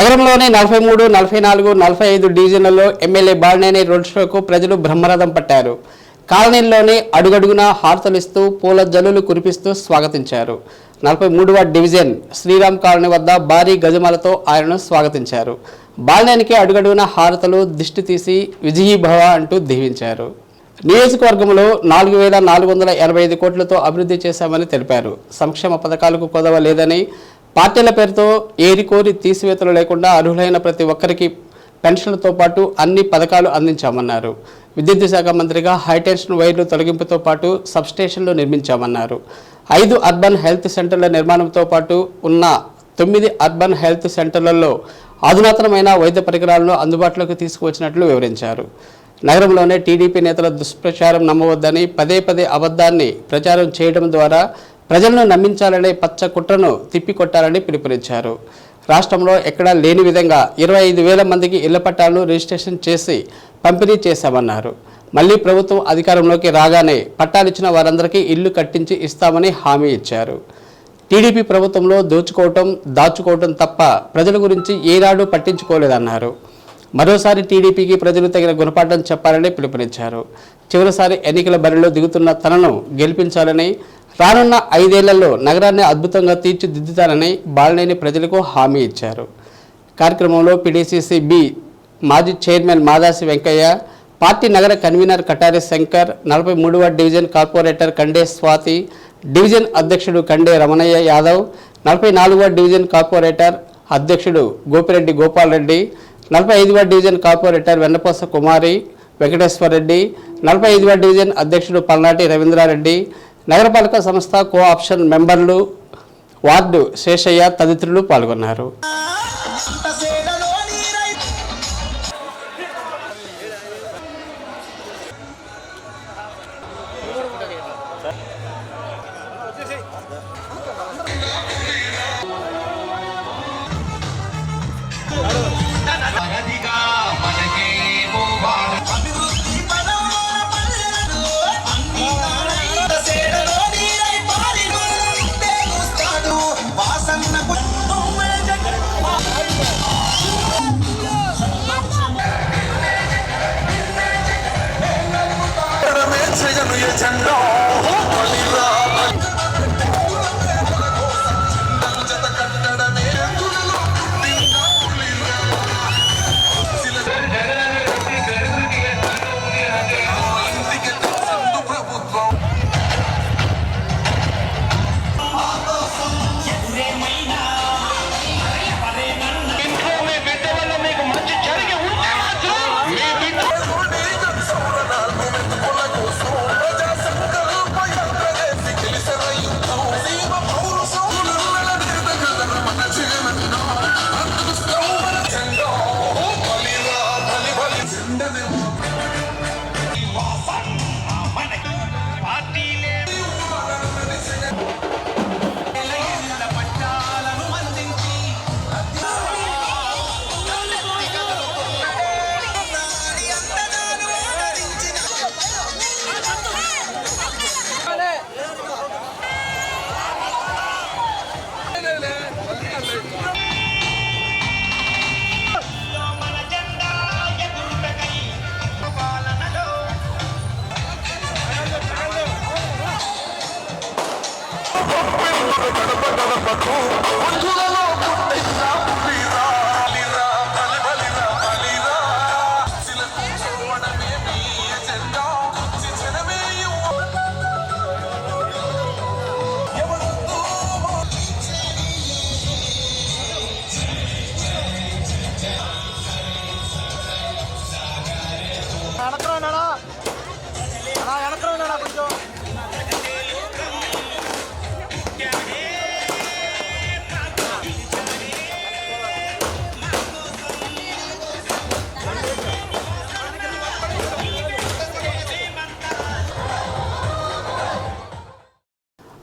నగరంలోని 43, 44, 45 డివిజన్లలో MLA Balineni road షోకు ప్రజలు బ్రహ్మరథం పట్టారు. కాలనీల్లోని అడుగడుగునా హారతలిస్తూ పూల జల్లులు కురిపిస్తూ స్వాగతించారు. 43వ డివిజన్ శ్రీరామ్ కాలనీ వద్ద భారీ గజమాలతో ఆయనను స్వాగతించారు. బాలినేనికి అడుగడుగునా హారతలు దిష్టి తీసి విజయీభవ అంటూ దీవించారు. నియోజకవర్గంలో 4,485 కోట్లతో అభివృద్ధి చేశామని తెలిపారు. సంక్షేమ పథకాలకు కొదవ లేదని, పార్టీల పేరుతో ఏరికోరి తీసివేతలు లేకుండా అర్హులైన ప్రతి ఒక్కరికి పెన్షన్లతో పాటు అన్ని పథకాలు అందించామన్నారు. విద్యుత్ శాఖ మంత్రిగా హైటెన్షన్ వైర్లు తొలగింపుతో పాటు సబ్స్టేషన్లు నిర్మించామన్నారు. 5 అర్బన్ హెల్త్ సెంటర్ల నిర్మాణంతో పాటు ఉన్న 9 అర్బన్ హెల్త్ సెంటర్లలో అధునాతనమైన వైద్య పరికరాలను అందుబాటులోకి తీసుకువచ్చినట్లు వివరించారు. నగరంలోనే టీడీపీ నేతల దుష్ప్రచారం నమ్మవద్దని, పదే పదే అబద్ధాన్ని ప్రచారం చేయడం ద్వారా ప్రజలను నమ్మించాలనే పచ్చ కుట్రను తిప్పికొట్టాలని పిలుపునిచ్చారు. రాష్ట్రంలో ఎక్కడా లేని విధంగా 25,000 మందికి ఇళ్ల పట్టాలను రిజిస్ట్రేషన్ చేసి పంపిణీ చేశామన్నారు. మళ్లీ ప్రభుత్వం అధికారంలోకి రాగానే పట్టాలిచ్చిన వారందరికీ ఇల్లు కట్టించి ఇస్తామని హామీ ఇచ్చారు. టీడీపీ ప్రభుత్వంలో దోచుకోవటం, దాచుకోవటం తప్ప ప్రజల గురించి ఏనాడు పట్టించుకోలేదన్నారు. మరోసారి టీడీపీకి ప్రజలు తగిన గుణపాఠం చెప్పాలని పిలుపునిచ్చారు. చివరిసారి ఎన్నికల బరిలో దిగుతున్న తనను గెలిపించాలని, రానున్న 5 ఏళ్లలో నగరాన్ని అద్భుతంగా తీర్చిదిద్దుతానని బాలినేని ప్రజలకు హామీ ఇచ్చారు. కార్యక్రమంలో పీడీసీసీ బి మాజీ చైర్మన్ మాదాసి వెంకయ్య, పార్టీ నగర కన్వీనర్ కటారి శంకర్, 43వ division corporator Kande Swathi, division అధ్యక్షుడు కండే రమణయ్య యాదవ్, 44వ డివిజన్ కార్పొరేటర్ అధ్యక్షుడు గోపిరెడ్డి గోపాల్ రెడ్డి, 45వ డివిజన్ కార్పొరేటర్ వెన్నపోస కుమారి వెంకటేశ్వరరెడ్డి, 45వ డివిజన్ అధ్యక్షుడు పల్నాటి రవీంద్రారెడ్డి, నగరపాలక సంస్థ కోఆప్షన్ మెంబర్లు, వార్డు శేషయ్య తదితరులు పాల్గొన్నారు.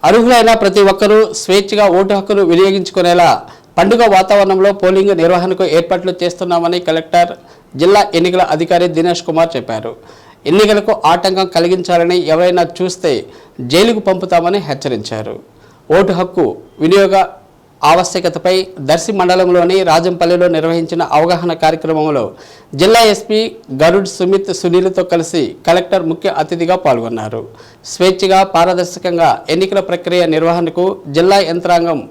అర్హులైన ప్రతి ఒక్కరూ స్వేచ్ఛగా ఓటు హక్కును వినియోగించుకునేలా పండుగ వాతావరణంలో పోలింగ్ నిర్వహణకు ఏర్పాట్లు చేస్తున్నామని కలెక్టర్, జిల్లా ఎన్నికల అధికారి దినేష్ కుమార్ చెప్పారు. ఎన్నికలకు ఆటంకం కలిగించాలని ఎవరైనా చూస్తే జైలుకు పంపుతామని హెచ్చరించారు. ఓటు హక్కు వినియోగ ఆవశ్యకతపై దర్శి మండలంలోని రాజంపల్లిలో నిర్వహించిన అవగాహన కార్యక్రమంలో జిల్లా ఎస్పీ గరుడ్ సుమిత్ సునీల్తో కలిసి కలెక్టర్ ముఖ్య అతిథిగా పాల్గొన్నారు. స్వేచ్ఛగా పారదర్శకంగా ఎన్నికల ప్రక్రియ నిర్వహణకు జిల్లా యంత్రాంగం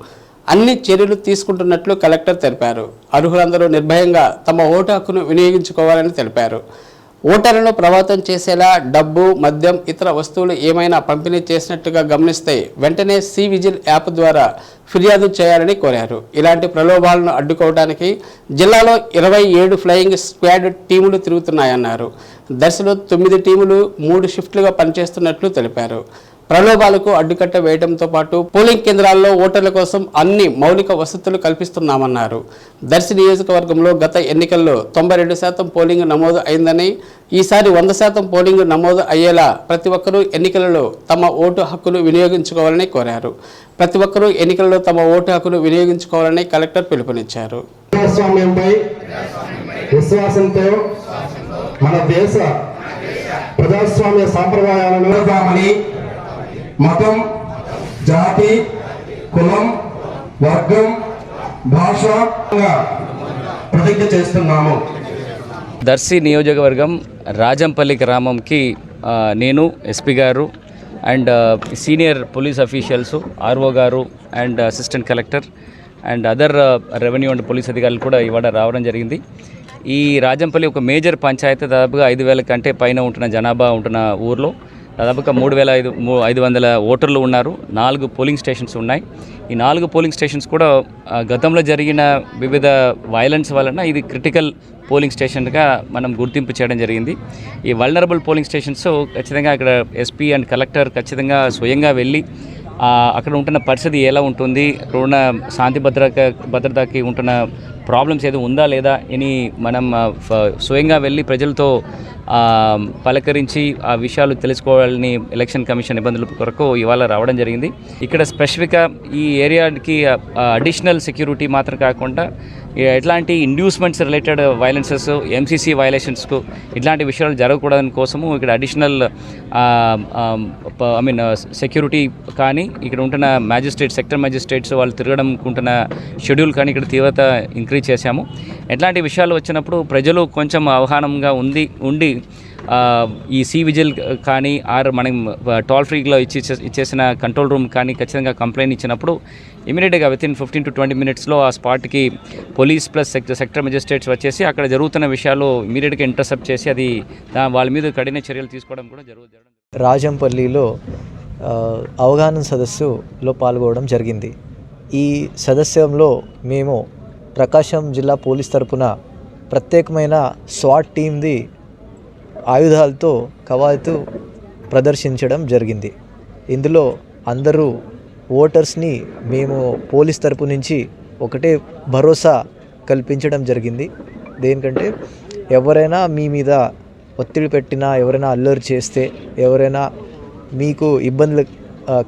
అన్ని చర్యలు తీసుకుంటున్నట్లు కలెక్టర్ తెలిపారు. అర్హులందరూ నిర్భయంగా తమ ఓటు హక్కును వినియోగించుకోవాలని తెలిపారు. ఓటర్లను ప్రభావితం చేసేలా డబ్బు, మద్యం, ఇతర వస్తువులు ఏమైనా పంపిణీ చేసినట్టుగా గమనిస్తే వెంటనే సి విజిల్ యాప్ ద్వారా ఫిర్యాదు చేయాలని కోరారు. ఇలాంటి ప్రలోభాలను అడ్డుకోవడానికి జిల్లాలో 27 ఫ్లయింగ్ స్క్వాడ్ టీములు తిరుగుతున్నాయన్నారు. దర్శిలో 9 టీములు 3 షిఫ్ట్లుగా పనిచేస్తున్నట్లు తెలిపారు. ప్రలోభాలకు అడ్డుకట్ట వేయడంతో పాటు పోలింగ్ కేంద్రాల్లో ఓటర్ల కోసం అన్ని మౌలిక వసతులు కల్పిస్తున్నామన్నారు. దర్శి నియోజకవర్గంలో గత ఎన్నికల్లో 92% పోలింగ్ నమోదు అయిందని, ఈసారి 100% పోలింగ్ నమోదు అయ్యేలా ప్రతి ఒక్కరూ ఎన్నికలలో తమ ఓటు హక్కును వినియోగించుకోవాలని కోరారు. ప్రతి ఒక్కరూ ఎన్నికల్లో తమ ఓటు హక్కును వినియోగించుకోవాలని కలెక్టర్ పిలుపునిచ్చారు. విశ్వాసంతో మన దేశ ప్రజాస్వామ్య సాంప్రదాయాలను మతం, జాతి, కులం, వర్గం, భాష ప్రతిజ్ఞ చేస్తున్నాము. దర్శి నియోజకవర్గం రాజంపల్లి గ్రామంకి నేను ఎస్పీ గారు and senior police officials, RO గారు and assistant collector and other revenue and police అధికారులు కూడా ఇవాళ రావడం జరిగింది. ఈ రాజంపల్లి ఒక మేజర్ పంచాయతీ, దాదాపుగా 5,000 కంటే పైన ఉంటున్న జనాభా ఉంటున్న ఊర్లో దాదాపుగా 3,500 ఓటర్లు ఉన్నారు. 4 పోలింగ్ స్టేషన్స్ ఉన్నాయి. ఈ 4 పోలింగ్ స్టేషన్స్ కూడా గతంలో జరిగిన వివిధ వైలెన్స్ వలన ఇది క్రిటికల్ పోలింగ్ స్టేషన్గా మనం గుర్తింపు చేయడం జరిగింది. ఈ వల్నరబుల్ పోలింగ్ స్టేషన్స్ ఖచ్చితంగా ఇక్కడ ఎస్పీ అండ్ కలెక్టర్ ఖచ్చితంగా స్వయంగా వెళ్ళి అక్కడ ఉంటున్న పరిస్థితి ఎలా ఉంటుంది, అక్కడ ఉన్న శాంతి భద్రతకి ఉంటున్న ప్రాబ్లమ్స్ ఏదో ఉందా లేదా అని మనం స్వయంగా వెళ్ళి ప్రజలతో పలకరించి ఆ విషయాలు తెలుసుకోవాలని ఎలక్షన్ కమిషన్ నిబంధనల కొరకు ఇవాళ రావడం జరిగింది. ఇక్కడ స్పెసిఫిక్గా ఈ ఏరియాకి అడిషనల్ సెక్యూరిటీ మాత్రం కాకుండా ఎట్లాంటి ఇండ్యూస్మెంట్స్ రిలేటెడ్ వైలెన్సెస్, ఎంసీసీ వైలేషన్స్కు ఇట్లాంటి విషయాలు జరగకూడదని కోసము ఇక్కడ అడిషనల్ సెక్యూరిటీ కానీ ఇక్కడ ఉంటున్న మ్యాజిస్ట్రేట్స్, సెక్టర్ మ్యాజిస్ట్రేట్స్ వాళ్ళు తిరగడం ఉంటున్న షెడ్యూల్ కానీ ఇక్కడ తీవ్రత ఇంక్రీజ్ చేశాము. ఎట్లాంటి విషయాలు వచ్చినప్పుడు ప్రజలు కొంచెం అవగాహనగా ఉండి ఈ సి విజిల్ కానీ మనం టోల్ ఫ్రీలో ఇచ్చేసిన కంట్రోల్ రూమ్ కానీ ఖచ్చితంగా కంప్లైంట్ ఇచ్చినప్పుడు ఇమీడియట్గా వితిన్ 15 to 20 minutesలో ఆ స్పాట్కి పోలీస్ ప్లస్ సెక్టర్ మెజిస్ట్రేట్స్ వచ్చేసి అక్కడ జరుగుతున్న విషయాలు ఇమీడియట్గా ఇంటర్సెప్ట్ చేసి అది వాళ్ళ మీద కఠిన చర్యలు తీసుకోవడం కూడా జరుగుతుంది. రాజంపల్లిలో అవగాహన సదస్సులో పాల్గొనడం జరిగింది. ఈ సదస్యంలో మేము ప్రకాశం జిల్లా పోలీస్ తరపున ప్రత్యేకమైన స్వాట్ టీమ్ది ఆయుధాలతో కవాతు ప్రదర్శించడం జరిగింది. ఇందులో అందరూ ఓటర్స్ని మేము పోలీస్ తరపు నుంచి ఒకటే భరోసా కల్పించడం జరిగింది. దేనికంటే ఎవరైనా మీ మీద ఒత్తిడి పెట్టినా, ఎవరైనా అల్లరి చేస్తే, ఎవరైనా మీకు ఇబ్బందులు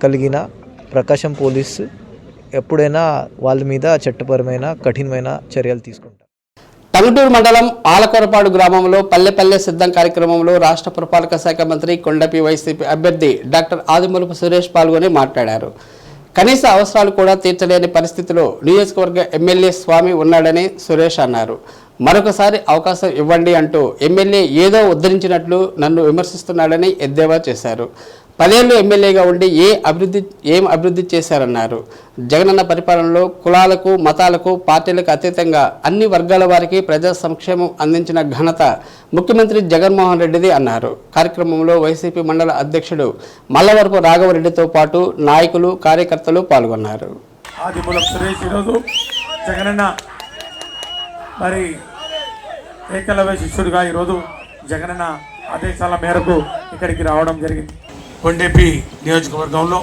కలిగిన ప్రకాశం పోలీసు ఎప్పుడైనా వాళ్ళ మీద చట్టపరమైన కఠినమైన చర్యలు తీసుకుంటారు. టంగుటూరు మండలం ఆలకొరపాడు గ్రామంలో పల్లె సిద్ధం కార్యక్రమంలో రాష్ట్ర పురపాలక శాఖ మంత్రి కొండపి వైసీపీ అభ్యర్థి డాక్టర్ ఆదిమూలపు సురేష్ పాల్గొని మాట్లాడారు. కనీస అవసరాలు కూడా తీర్చలేని పరిస్థితిలో నియోజకవర్గ ఎమ్మెల్యే స్వామి ఉన్నాడని సురేష్ అన్నారు. మరొకసారి అవకాశం ఇవ్వండి అంటూ ఎమ్మెల్యే ఏదో ఉద్ధరించినట్లు నన్ను విమర్శిస్తున్నాడని ఎద్దేవా చేశారు. 10 ఏళ్ళు ఎమ్మెల్యేగా ఉండి ఏం అభివృద్ధి చేశారన్నారు. జగనన్న పరిపాలనలో కులాలకు, మతాలకు, పార్టీలకు అతీతంగా అన్ని వర్గాల వారికి ప్రజా సంక్షేమం అందించిన ఘనత ముఖ్యమంత్రి జగన్మోహన్ రెడ్డిది అన్నారు. కార్యక్రమంలో వైసీపీ మండల అధ్యక్షుడు మల్లవరపు రాఘవరెడ్డితో పాటు నాయకులు, కార్యకర్తలు పాల్గొన్నారు. ఆదిమూలపు సురేష్ ఈరోజు జగనన్న మరి ఏకలవ్య శిష్యుడిగా ఈరోజు జగనన్న ఆదేశాల మేరకు ఇక్కడికి రావడం జరిగింది. కొండేపి నియోజకవర్గంలో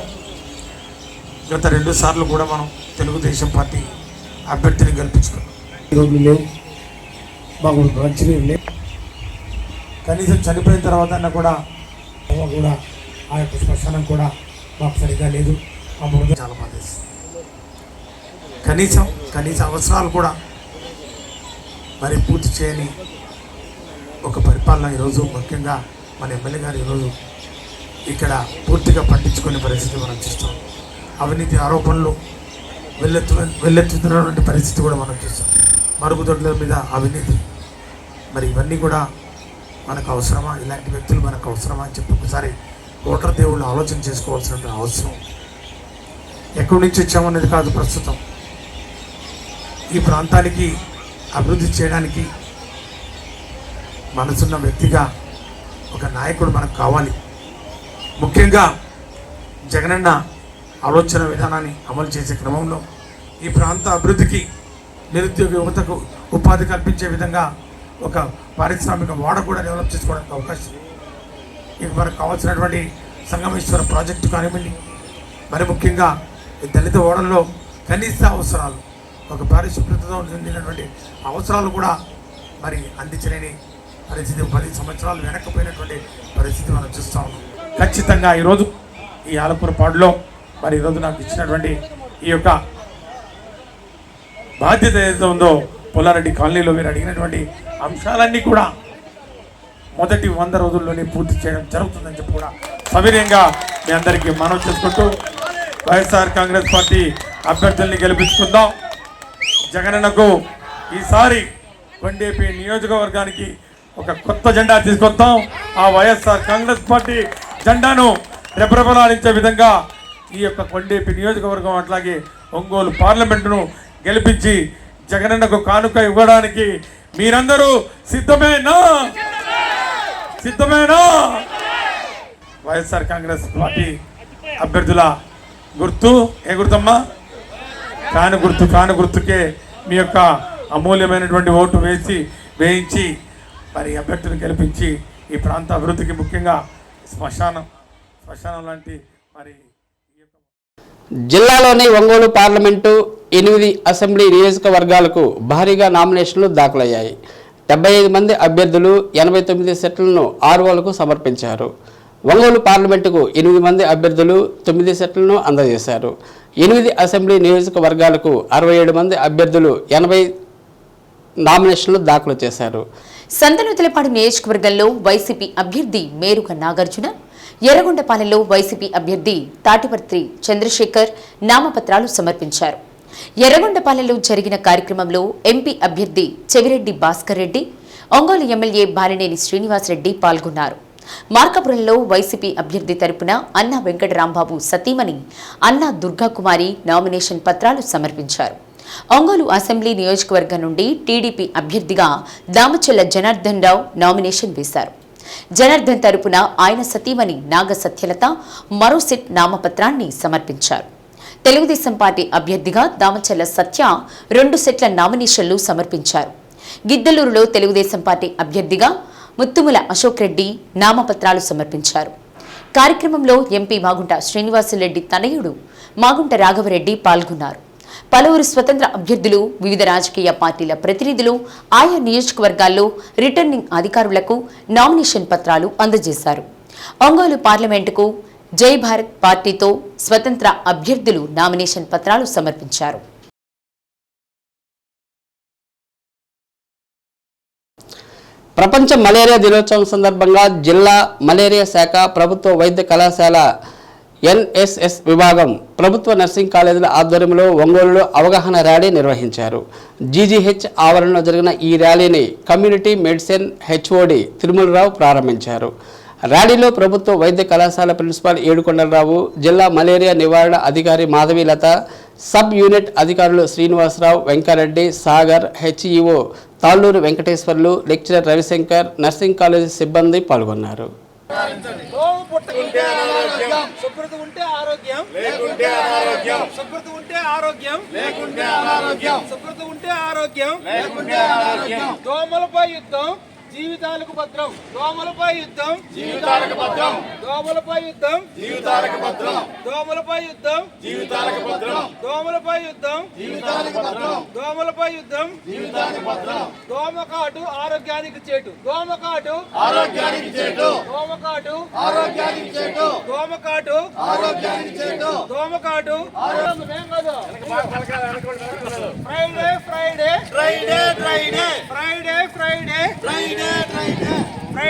గత 2 సార్లు కూడా మనం తెలుగుదేశం పార్టీ అభ్యర్థిని గెలిపించుకున్నాం. రోడ్లు లేవు, మాకు మంచినీరు లేవు, కనీసం చనిపోయిన తర్వాత కూడా ఆ యొక్క శ్మశానం కూడా మాకు సరిగా లేదు. ఆ మురద చాలా బాధేస్తుంది. కనీస అవసరాలు కూడా మరి పూర్తి చేయని ఒక పరిపాలన ఈరోజు ముఖ్యంగా మన ఎమ్మెల్యే గారు ఈరోజు ఇక్కడ పూర్తిగా పట్టించుకునే పరిస్థితి మనం చూస్తాం. అవినీతి ఆరోపణలు వెళ్ళెత్తుతున్నటువంటి పరిస్థితి కూడా మనం చూస్తాం. మరుగుదొడ్ల మీద అవినీతి, మరి ఇవన్నీ కూడా మనకు అవసరమా? ఇలాంటి వ్యక్తులు మనకు అవసరమా అని చెప్పి ఒకసారి ఓటర్ దేవుళ్ళు ఆలోచన చేసుకోవాల్సిన అవసరం. ఎక్కడి నుంచి వచ్చామనేది కాదు, ప్రస్తుతం ఈ ప్రాంతానికి అభివృద్ధి చేయడానికి మనసున్న వ్యక్తిగా ఒక నాయకుడు మనకు కావాలి. ముఖ్యంగా జగనన్న ఆలోచన విధానాన్ని అమలు చేసే క్రమంలో ఈ ప్రాంత అభివృద్ధికి, నిరుద్యోగ యువతకు ఉపాధి కల్పించే విధంగా ఒక పారిశ్రామిక వాడ కూడా డెవలప్ చేసుకోవడానికి అవకాశం. ఇక మనకు కావాల్సినటువంటి సంగమేశ్వర ప్రాజెక్టు కానివ్వండి, మరి ముఖ్యంగా ఈ దళిత ఓడల్లో కనీస అవసరాలు, ఒక పారిశుభ్రతతో చెందినటువంటి అవసరాలు కూడా మరి అందించలేని పరిస్థితి, 10 సంవత్సరాలు వెనక్కిపోయినటువంటి పరిస్థితి మనం చూస్తూ ఉన్నాం. ఖచ్చితంగా ఈరోజు ఈ ఆలపురపాడులో మరి ఈరోజు నాకు ఇచ్చినటువంటి ఈ యొక్క బాధ్యత ఏదైతే ఉందో, పుల్లారెడ్డి కాలనీలో మీరు అడిగినటువంటి అంశాలన్నీ కూడా మొదటి 100 రోజుల్లోనే పూర్తి చేయడం జరుగుతుందని చెప్పి కూడా సవినయంగా మీ అందరికీ మనవి చేసుకుంటూ, వైఎస్ఆర్ కాంగ్రెస్ పార్టీ అభ్యర్థుల్ని గెలిపించుకుందాం. జగనన్నకు ఈసారి కొండేపి నియోజకవర్గానికి ఒక కొత్త జెండా తీసుకొద్దాం. ఆ వైఎస్ఆర్ కాంగ్రెస్ పార్టీ జెండాను రెపరెపలాడించే విధంగా ఈ యొక్క కొండేపి నియోజకవర్గం, అట్లాగే ఒంగోలు పార్లమెంటును గెలిపించి జగనన్నకు కానుక ఇవ్వడానికి మీరందరూ సిద్ధమేనా? వైఎస్ఆర్ కాంగ్రెస్ పార్టీ అభ్యర్థుల గుర్తు ఏ గుర్తమ్మా? కాను గుర్తుకే మీ యొక్క అమూల్యమైనటువంటి ఓటు వేయించి మరి అభ్యర్థులను గెలిపించి ఈ ప్రాంత అభివృద్ధికి, ముఖ్యంగా శ్మశానం లాంటి మరి జిల్లాలోని ఒంగోలు పార్లమెంటు 8 అసెంబ్లీ నియోజకవర్గాలకు భారీగా నామినేషన్లు దాఖలయ్యాయి. 75 మంది అభ్యర్థులు 89 సెట్లను ఆర్ఓలకు సమర్పించారు. ఒంగోలు పార్లమెంటుకు 8 మంది అభ్యర్థులు 9 సెట్లను అందజేశారు. 8 అసెంబ్లీ నియోజకవర్గాలకు 67 మంది అభ్యర్థులు 80 నామినేషన్లు దాఖలు చేశారు. సంతనూతలపాడు నియోజకవర్గంలో వైసీపీ అభ్యర్థి మేరుగ నాగార్జున, ఎర్రగొండపాలెంలో వైసీపీ అభ్యర్థి తాటిపర్తి చంద్రశేఖర్ నామపత్రాలు సమర్పించారు. ఎర్రగొండపాలెంలో జరిగిన కార్యక్రమంలో ఎంపీ అభ్యర్థి చెవిరెడ్డి భాస్కర్ రెడ్డి, ఒంగోలు ఎమ్మెల్యే బాలినేని శ్రీనివాసరెడ్డి పాల్గొన్నారు. మార్కాపురంలో వైసీపీ అభ్యర్థి తరపున అన్నా వెంకటరాంబాబు సతీమణి అన్నా దుర్గాకుమారి నామినేషన్ పత్రాలు సమర్పించారు. ఒంగోలు అసెంబ్లీ నియోజకవర్గం నుండి టీడీపీ అభ్యర్థిగా దామచెల్ల జనార్దన్ రావు నామినేషన్ వేశారు. జనార్దన్ తరపున ఆయన సతీమణి నాగ సత్యలత మరో సెట్ నామపత్రాన్ని సమర్పించారు. తెలుగుదేశం పార్టీ అభ్యర్థిగా దామచెల్ల సత్య 2 సెట్ల నామినేషన్లు సమర్పించారు. గిద్దలూరులో తెలుగుదేశం పార్టీ అభ్యర్థిగా ముత్తుముల అశోక్ రెడ్డి నామపత్రాలు సమర్పించారు. కార్యక్రమంలో ఎంపీ మాగుంట శ్రీనివాసులరెడ్డి తనయుడు మాగుంట రాఘవరెడ్డి పాల్గొన్నారు. పలువురు స్వతంత్ర అభ్యర్థులు, వివిధ రాజకీయ పార్టీల ప్రతినిధులు ఆయా నియోజకవర్గాల్లో రిటర్నింగ్ అధికారులకు నామినేషన్ పత్రాలు అందజేశారు. ఒంగోలు పార్లమెంటుకు జై భారత్ పార్టీతో స్వతంత్ర అభ్యర్థులు నామినేషన్ పత్రాలు సమర్పించారు. ప్రపంచ మలేరియా దినోత్సవం సందర్భంగా జిల్లా మలేరియా శాఖ, ప్రభుత్వ వైద్య కళాశాల, ఎన్ఎస్ఎస్ విభాగం, ప్రభుత్వ నర్సింగ్ కాలేజీల ఆధ్వర్యంలో ఒంగోలులో అవగాహన ర్యాలీ నిర్వహించారు. జీజీహెచ్ ఆవరణలో జరిగిన ఈ ర్యాలీని కమ్యూనిటీ మెడిసిన్ హెచ్ఓడి తిరుమలరావు ప్రారంభించారు. ర్యాలీలో ప్రభుత్వ వైద్య కళాశాల ప్రిన్సిపాల్ ఏడుకొండలరావు, జిల్లా మలేరియా నివారణ అధికారి మాధవీలత, సబ్ యూనిట్ అధికారులు Srinivasarao, Venkareddy, Sagar, HEO Talluru Venkateswarlu, lecturer Ravishankar, nursing college సిబ్బంది పాల్గొన్నారు. దోమలపై యుద్ధం జీవితాలకు భద్రం, దోమలపై యుద్ధం జీవితాలకు భద్రం, దోమలపై యుద్ధం జీవితాలకు భద్రం, దోమలపై యుద్ధం జీవితాలకు భద్రం, దోమలపై యుద్ధం జీవితాలకు భద్రం, దోమలపై యుద్ధం జీవితాలకు భద్రం. దోమకాటు ఆరోగ్యానికి చేటు, దోమకాటు ఆరోగ్యానికి చేటు, దోమకాటు ఆరోగ్యానికి చేటు, దోమకాటు ఆరోగ్యానికి చేటు, దోమకాటు Friday Friday Friday Friday Friday Friday Friday Friday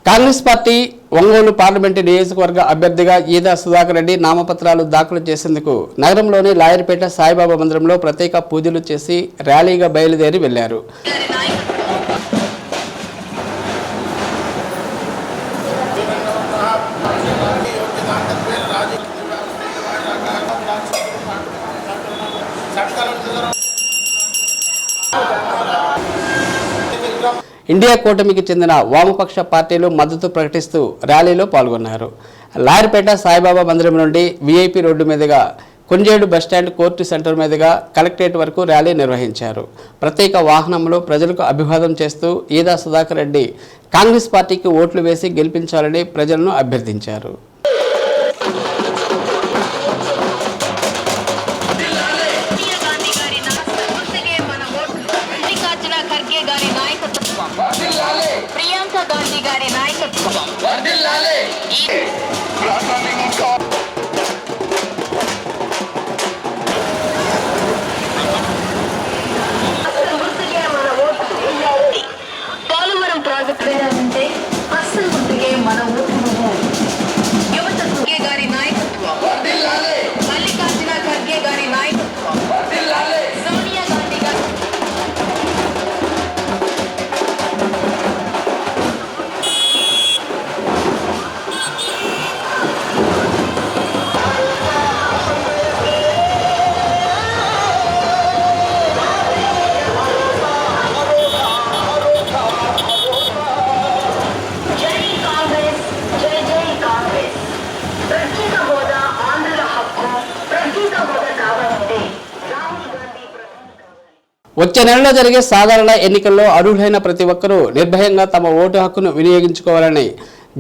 Congress party Ongole parliament నియోజకవర్గ అభ్యర్థిగా ఈదా సుధాకర్ రెడ్డి నామపత్రాలు దాఖలు చేసేందుకు నగరంలోని లాయర్పేట సాయిబాబా మందిరంలో ప్రత్యేక పూజలు చేసి ర్యాలీగా బయలుదేరి వెళ్లారు. ఇండియా కూటమికి చెందిన వామపక్ష పార్టీలు మద్దతు ప్రకటిస్తూ ర్యాలీలో పాల్గొన్నారు. లాయర్పేట సాయిబాబా మందిరం నుండి విఐపి రోడ్డు మీదుగా కొంజేడు బస్టాండ్ కోర్టు సెంటర్ మీదుగా కలెక్టరేట్ వరకు ర్యాలీ నిర్వహించారు. ప్రత్యేక వాహనంలో ప్రజలకు అభివాదం చేస్తూ ఈదా సుధాకర్ రెడ్డి కాంగ్రెస్ పార్టీకి ఓట్లు వేసి గెలిపించాలని ప్రజలను అభ్యర్థించారు. ప్రియాంక గాంధీ గారి నాయకత్వం పోలవరం ప్రాజెక్టు ఉంటే అస్సలు ముందుకే మన ఓటు యువత గారి నాయకత్వం మల్లికార్జున ఖర్గే గారి నాయకత్వం సోనియా గాంధీ గారి వచ్చే నెలలో జరిగే సాధారణ ఎన్నికల్లో అర్హులైన ప్రతి ఒక్కరూ నిర్భయంగా తమ ఓటు హక్కును వినియోగించుకోవాలని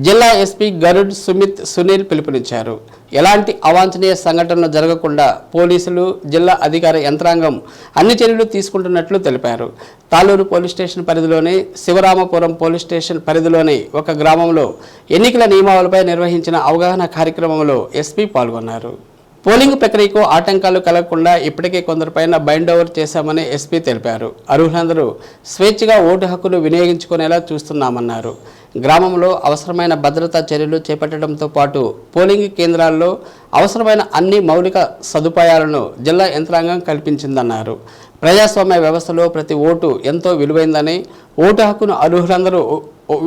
జిల్లా ఎస్పీ గరుడ్ సుమిత్ సునీల్ పిలుపునిచ్చారు. ఎలాంటి అవాంఛనీయ సంఘటనలు జరగకుండా పోలీసులు, జిల్లా అధికార యంత్రాంగం అన్ని చర్యలు తీసుకుంటున్నట్లు తెలిపారు. తాలూరు పోలీస్ స్టేషన్ పరిధిలోని శివరామపురం పోలీస్ స్టేషన్ పరిధిలోని ఒక గ్రామంలో ఎన్నికల నియమావళిపై నిర్వహించిన అవగాహన కార్యక్రమంలో ఎస్పీ పాల్గొన్నారు. పోలింగ్ ప్రక్రియకు ఆటంకాలు కలగకుండా ఇప్పటికే కొందరిపైన బైండ్ ఓవర్ చేశామని ఎస్పీ తెలిపారు. అర్హులందరూ స్వేచ్ఛగా ఓటు హక్కును వినియోగించుకునేలా చూస్తున్నామన్నారు. గ్రామంలో అవసరమైన భద్రతా చర్యలు చేపట్టడంతో పాటు పోలింగ్ కేంద్రాల్లో అవసరమైన అన్ని మౌలిక సదుపాయాలను జిల్లా యంత్రాంగం కల్పించిందన్నారు. ప్రజాస్వామ్య వ్యవస్థలో ప్రతి ఓటు ఎంతో విలువైందని, ఓటు హక్కును అర్హులందరూ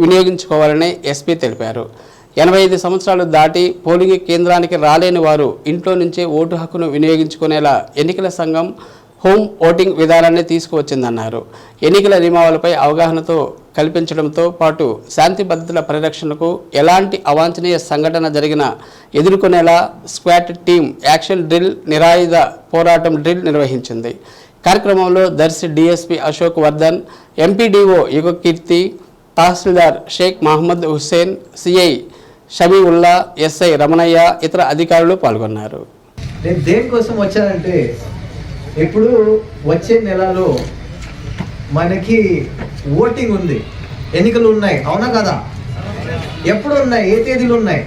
వినియోగించుకోవాలని ఎస్పీ తెలిపారు. 85 సంవత్సరాలు దాటి పోలింగ్ కేంద్రానికి రాలేని వారు ఇంట్లో నుంచే ఓటు హక్కును వినియోగించుకునేలా ఎన్నికల సంఘం హోమ్ ఓటింగ్ విధానాన్ని తీసుకువచ్చిందన్నారు. ఎన్నికల నియమావళిపై అవగాహనతో కల్పించడంతో పాటు శాంతి భద్రతల పరిరక్షణకు ఎలాంటి అవాంఛనీయ సంఘటన జరిగినా ఎదుర్కొనేలా స్క్వాడ్ టీం యాక్షన్ డ్రిల్, నిరాయుధ పోరాటం డ్రిల్ నిర్వహించింది. కార్యక్రమంలో దర్శి డిఎస్పీ అశోక్ వర్ధన్, ఎంపీడీఓ యుగకీర్తి, తహసీల్దార్ షేక్ మహమ్మద్ హుస్సేన్, సిఐ షమీవుల్లా, ఎస్ఐ రమణయ్య, ఇతర అధికారులు పాల్గొన్నారు. నేను దేనికోసం వచ్చానంటే, ఇప్పుడు వచ్చే నెలలో మనకి ఓటింగ్ ఉంది, ఎన్నికలు ఉన్నాయి, అవునా కదా? ఎప్పుడు ఉన్నాయి? ఏ తేదీలు ఉన్నాయి?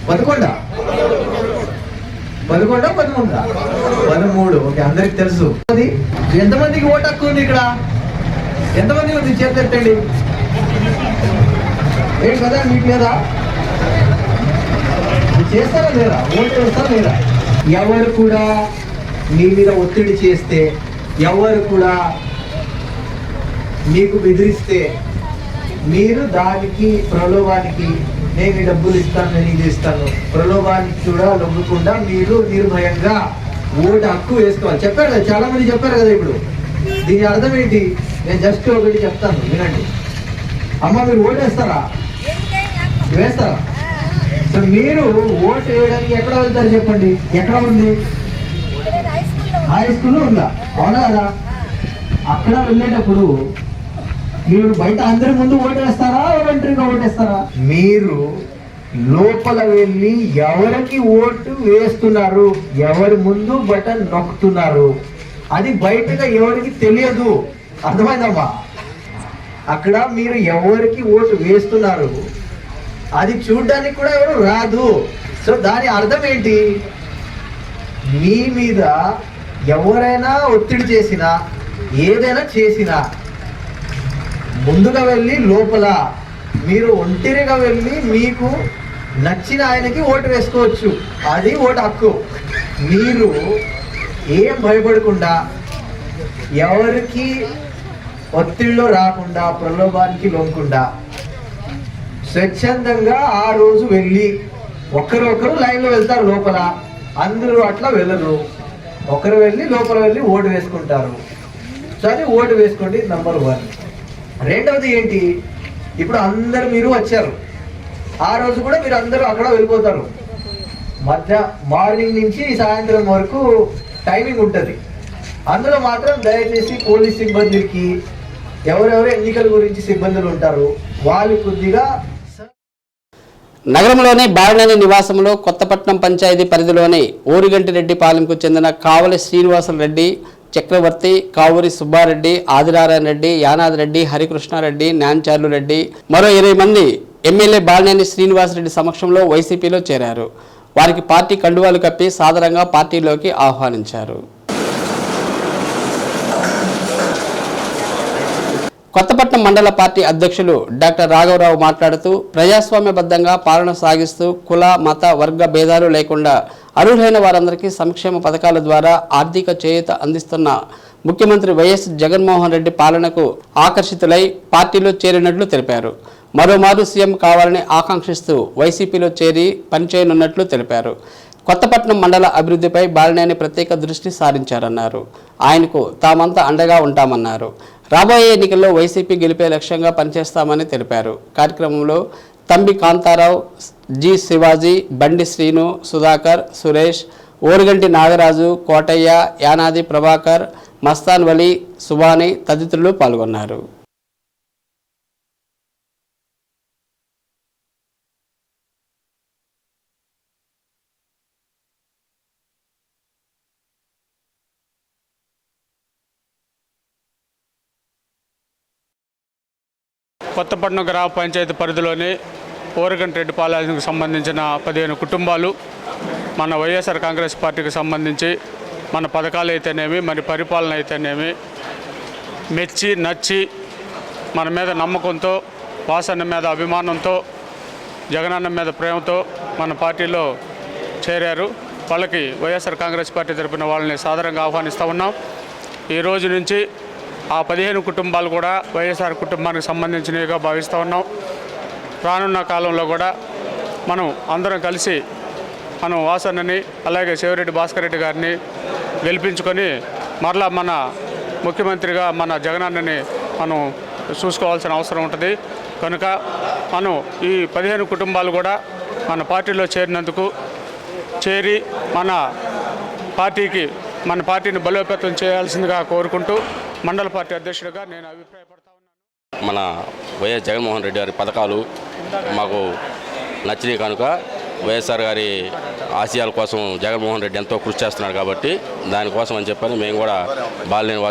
11 13. ఓకే, అందరికి తెలుసు. అది ఎంతమందికి ఓటు హక్కు ఉంది? ఇక్కడ ఎంతమంది ఉంది? చేతెట్టండి. ఏంటి కదా, మీకు లేదా? చేస్తారా లేదా? ఓటు వేస్తారా లేదా? ఎవరు కూడా మీ మీద ఒత్తిడి చేస్తే, ఎవరు కూడా మీకు బెదిరిస్తే, మీరు దానికి ప్రలోభానికి నేను ఈ డబ్బులు ఇస్తాను, నేను ఇది ఇస్తాను, ప్రలోభానికి కూడా లొంగకుండా మీరు నిర్భయంగా ఓటు హక్కు వేసుకోవాలి. చెప్పారు కదా, చాలా మంది చెప్పారు కదా. ఇప్పుడు దీని అర్థం ఏంటి? నేను జస్ట్ ఒకటి చెప్తాను, వినండి. అమ్మ, మీరు ఓటు వేస్తారా? వేస్తారా? సో మీరు ఓటు వేయడానికి ఎక్కడ వెళ్తారు చెప్పండి? ఎక్కడ ఉంది? హై స్కూల్లో ఉందా? అవునా కదా? అక్కడ వెళ్ళేటప్పుడు మీరు బయట అందరి ముందు ఓటు వేస్తారా, ఒంటరిగా ఓటేస్తారా? మీరు లోపల వెళ్ళి ఎవరికి ఓటు వేస్తున్నారు, ఎవరి ముందు బటన్ నొక్కుతున్నారు, అది బయటగా ఎవరికి తెలియదు. అర్థమైందమ్మా? అక్కడ మీరు ఎవరికి ఓటు వేస్తున్నారు అది చూడడానికి కూడా ఎవరు రాదు. సో దాని అర్థం ఏంటి? మీ మీద ఎవరైనా ఒత్తిడి చేసినా ఏదైనా చేసినా ముందుగా వెళ్ళి లోపల మీరు ఒంటరిగా వెళ్ళి మీకు నచ్చిన ఆయనకి ఓటు వేసుకోవచ్చు. అది ఓటు హక్కు. మీరు ఏం భయపడకుండా, ఎవరికి ఒత్తిడిలో రాకుండా, ప్రలోభానికి లొంగకుండా స్వచ్ఛందంగా ఆ రోజు వెళ్ళి ఒకరు లైన్లో వెళ్తారు లోపల, అందరూ అట్లా వెళ్ళరు. ఒకరు వెళ్ళి లోపల వెళ్ళి ఓటు వేసుకుంటారు. సరే, ఓటు వేసుకోండి, నంబర్ 1. రెండవది ఏంటి? ఇప్పుడు అందరు మీరు వచ్చారు, ఆ రోజు కూడా మీరు అందరూ అక్కడ వెళ్ళిపోతారు. మార్నింగ్ నుంచి సాయంత్రం వరకు టైమింగ్ ఉంటుంది. అందులో మాత్రం దయచేసి పోలీస్ సిబ్బందికి, ఎవరెవరు ఎన్నికల గురించి సిబ్బందులు ఉంటారు, వాళ్ళు కొద్దిగా నగరంలోని బాలినేని నివాసంలో కొత్తపట్నం పంచాయతీ పరిధిలోని ఓరిగంటిరెడ్డిపాలెంకు చెందిన కావలి శ్రీనివాసరెడ్డి, చక్రవర్తి, కావూరి సుబ్బారెడ్డి, ఆదినారాయణ రెడ్డి, యానాది రెడ్డి, హరికృష్ణారెడ్డి, న్యాన్చార్లు రెడ్డి, మరో 20 మంది ఎమ్మెల్యే బాలినేని శ్రీనివాసరెడ్డి సమక్షంలో వైసీపీలో చేరారు. వారికి పార్టీ కండువాలు కప్పి సాదరంగా పార్టీలోకి ఆహ్వానించారు. కొత్తపట్నం మండల పార్టీ అధ్యక్షులు డాక్టర్ రాఘవరావు మాట్లాడుతూ, ప్రజాస్వామ్యబద్ధంగా పాలన సాగిస్తూ కుల, మత, వర్గ భేదాలు లేకుండా అర్హులైన వారందరికీ సంక్షేమ పథకాల ద్వారా ఆర్థిక చేయూత అందిస్తున్న ముఖ్యమంత్రి వైఎస్ జగన్మోహన్ రెడ్డి పాలనకు ఆకర్షితులై పార్టీలో చేరినట్లు తెలిపారు. మరోమారు సీఎం కావాలని ఆకాంక్షిస్తూ వైసీపీలో చేరి పనిచేయనున్నట్లు తెలిపారు. కొత్తపట్నం మండల అభివృద్ధిపై బాలినేని ప్రత్యేక దృష్టి సారించారన్నారు. ఆయనకు తామంతా అండగా ఉంటామన్నారు. రాబోయే ఎన్నికల్లో వైసీపీ గెలిపే లక్ష్యంగా పనిచేస్తామని తెలిపారు. కార్యక్రమంలో తంబి కాంతారావు, జి శివాజీ, బండి శ్రీను, సుధాకర్, సురేష్, ఓరుగంటి నాగరాజు, కోటయ్య, యానాది ప్రభాకర్, మస్తాన్ వలి, సుబాని తదితరులు పాల్గొన్నారు. కొత్తపట్నం గ్రామ పంచాయతీ పరిధిలోని ఓరుగంటిరెడ్డిపాలెంకు సంబంధించిన 15 కుటుంబాలు మన వైఎస్ఆర్ కాంగ్రెస్ పార్టీకి సంబంధించి మన పథకాలు అయితేనేమి, మరి పరిపాలన అయితేనేమి మెచ్చి నచ్చి మన మీద నమ్మకంతో, వాసన మీద అభిమానంతో, జగనన్న మీద ప్రేమతో మన పార్టీలో చేరారు. వాళ్ళకి వైఎస్ఆర్ కాంగ్రెస్ పార్టీ తరపున వాళ్ళని సాదరంగా ఆహ్వానిస్తూ ఉన్నాం. ఈ రోజు నుంచి ఆ 15 కుటుంబాలు కూడా వైఎస్ఆర్ కుటుంబానికి సంబంధించినవిగా భావిస్తూ ఉన్నాం. రానున్న కాలంలో కూడా మనం అందరం కలిసి మనం వాసన్నని, అలాగే శివరెడ్డి భాస్కర్ రెడ్డి గారిని గెలిపించుకొని మరలా మన ముఖ్యమంత్రిగా మన జగనన్నని మనం చూసుకోవాల్సిన అవసరం ఉంటుంది. కనుక మనం ఈ 15 కుటుంబాలు కూడా మన పార్టీలో చేరినందుకు, చేరి మన పార్టీని బలోపేతం చేయాల్సిందిగా కోరుకుంటూ మండల పార్టీ అధ్యక్షుడిగా నేను అభిప్రాయపడతా ఉన్నాను. మన వైఎస్ జగన్మోహన్ రెడ్డి గారి పథకాలు మాకు నచ్చినాయి కనుక వైఎస్ఆర్ గారి ఆశయాల కోసం జగన్మోహన్ రెడ్డి ఎంతో కృషి చేస్తున్నాడు కాబట్టి దానికోసం అని చెప్పని మేము కూడా బాలినేని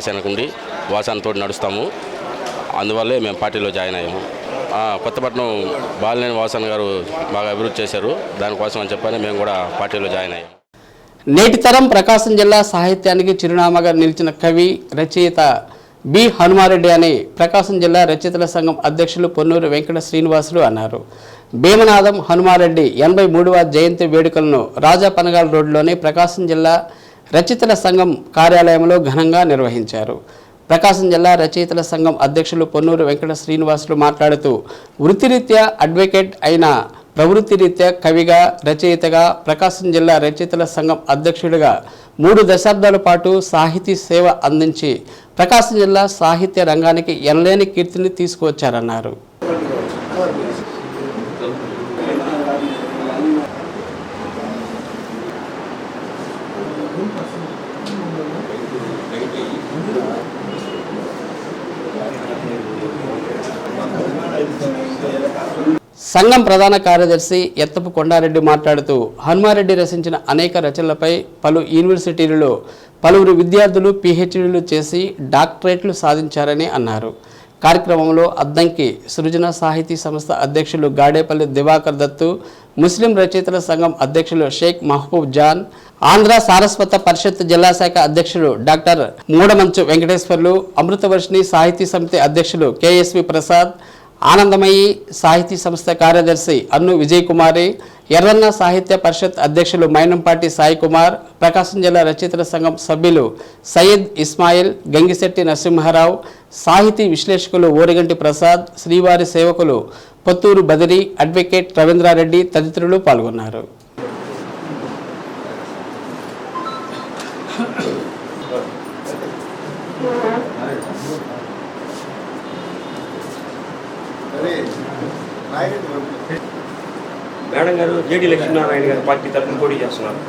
వాసానితో నడుస్తాము. అందువల్లే మేము పార్టీలో జాయిన్ అయ్యాము. కొత్తపట్నం బాలినేని వాసన్ గారు బాగా అభివృద్ధి చేశారు. దానికోసం అని చెప్పని మేము కూడా పార్టీలో జాయిన్ అయ్యాము. నేటి తరం ప్రకాశం జిల్లా సాహిత్యానికి చిరునామాగా నిలిచిన కవి, రచయిత బి హనుమారెడ్డి అని ప్రకాశం జిల్లా రచయితల సంఘం అధ్యక్షులు పొన్నూరు వెంకట శ్రీనివాసులు అన్నారు. భీమనాథం హనుమారెడ్డి 83వ జయంతి వేడుకలను రాజా పనగాల రోడ్లోని ప్రకాశం జిల్లా రచయితల సంఘం కార్యాలయంలో ఘనంగా నిర్వహించారు. ప్రకాశం జిల్లా రచయితల సంఘం అధ్యక్షులు పొన్నూరు వెంకట శ్రీనివాసులు మాట్లాడుతూ, వృత్తిరీత్యా అడ్వకేట్ అయిన ప్రవృత్తిరీత్యా కవిగా, రచయితగా, ప్రకాశం జిల్లా రచయితల సంఘం అధ్యక్షుడిగా 3 దశాబ్దాల పాటు సాహితీ సేవ అందించి ప్రకాశం జిల్లా సాహిత్య రంగానికి ఎనలేని కీర్తిని తీసుకువచ్చారన్నారు. సంఘం ప్రధాన కార్యదర్శి ఎత్తపు కొండారెడ్డి మాట్లాడుతూ హనుమారెడ్డి రచించిన అనేక రచనలపై పలు యూనివర్సిటీలలో పలువురు విద్యార్థులు పిహెచ్డీలు చేసి డాక్టరేట్లు సాధించారని అన్నారు. కార్యక్రమంలో అద్దంకి సృజన సాహితీ సంస్థ అధ్యక్షులు గాడేపల్లి దివాకర్ దత్తు, ముస్లిం రచయితల సంఘం అధ్యక్షులు షేక్ మహబూబ్ జాన్, ఆంధ్ర సారస్వత పరిషత్ జిల్లా శాఖ అధ్యక్షులు డాక్టర్ మూడమంచు వెంకటేశ్వర్లు, అమృతవర్షిణి సాహితీ సమితి అధ్యక్షులు కేఎస్వి ప్రసాద్, ఆనందమయి సాహితీ సంస్థ కార్యదర్శి అన్ను విజయ్ కుమారి, ఎర్రన్న సాహిత్య పరిషత్ అధ్యక్షులు మైనంపాటి సాయి కుమార్, ప్రకాశం జిల్లా రచయితల సంఘం సభ్యులు సయ్యద్ ఇస్మాయిల్, గంగిశెట్టి నరసింహారావు, సాహితీ విశ్లేషకులు ఓరిగంటి ప్రసాద్, శ్రీవారి సేవకులు పొత్తూరు బదిరి, అడ్వకేట్ రవీంద్రారెడ్డి తదితరులు పాల్గొన్నారు. మేడం గారు జేడీ లక్ష్మీనారాయణ గారి పార్టీ తరఫున పోటీ చేస్తున్నారు.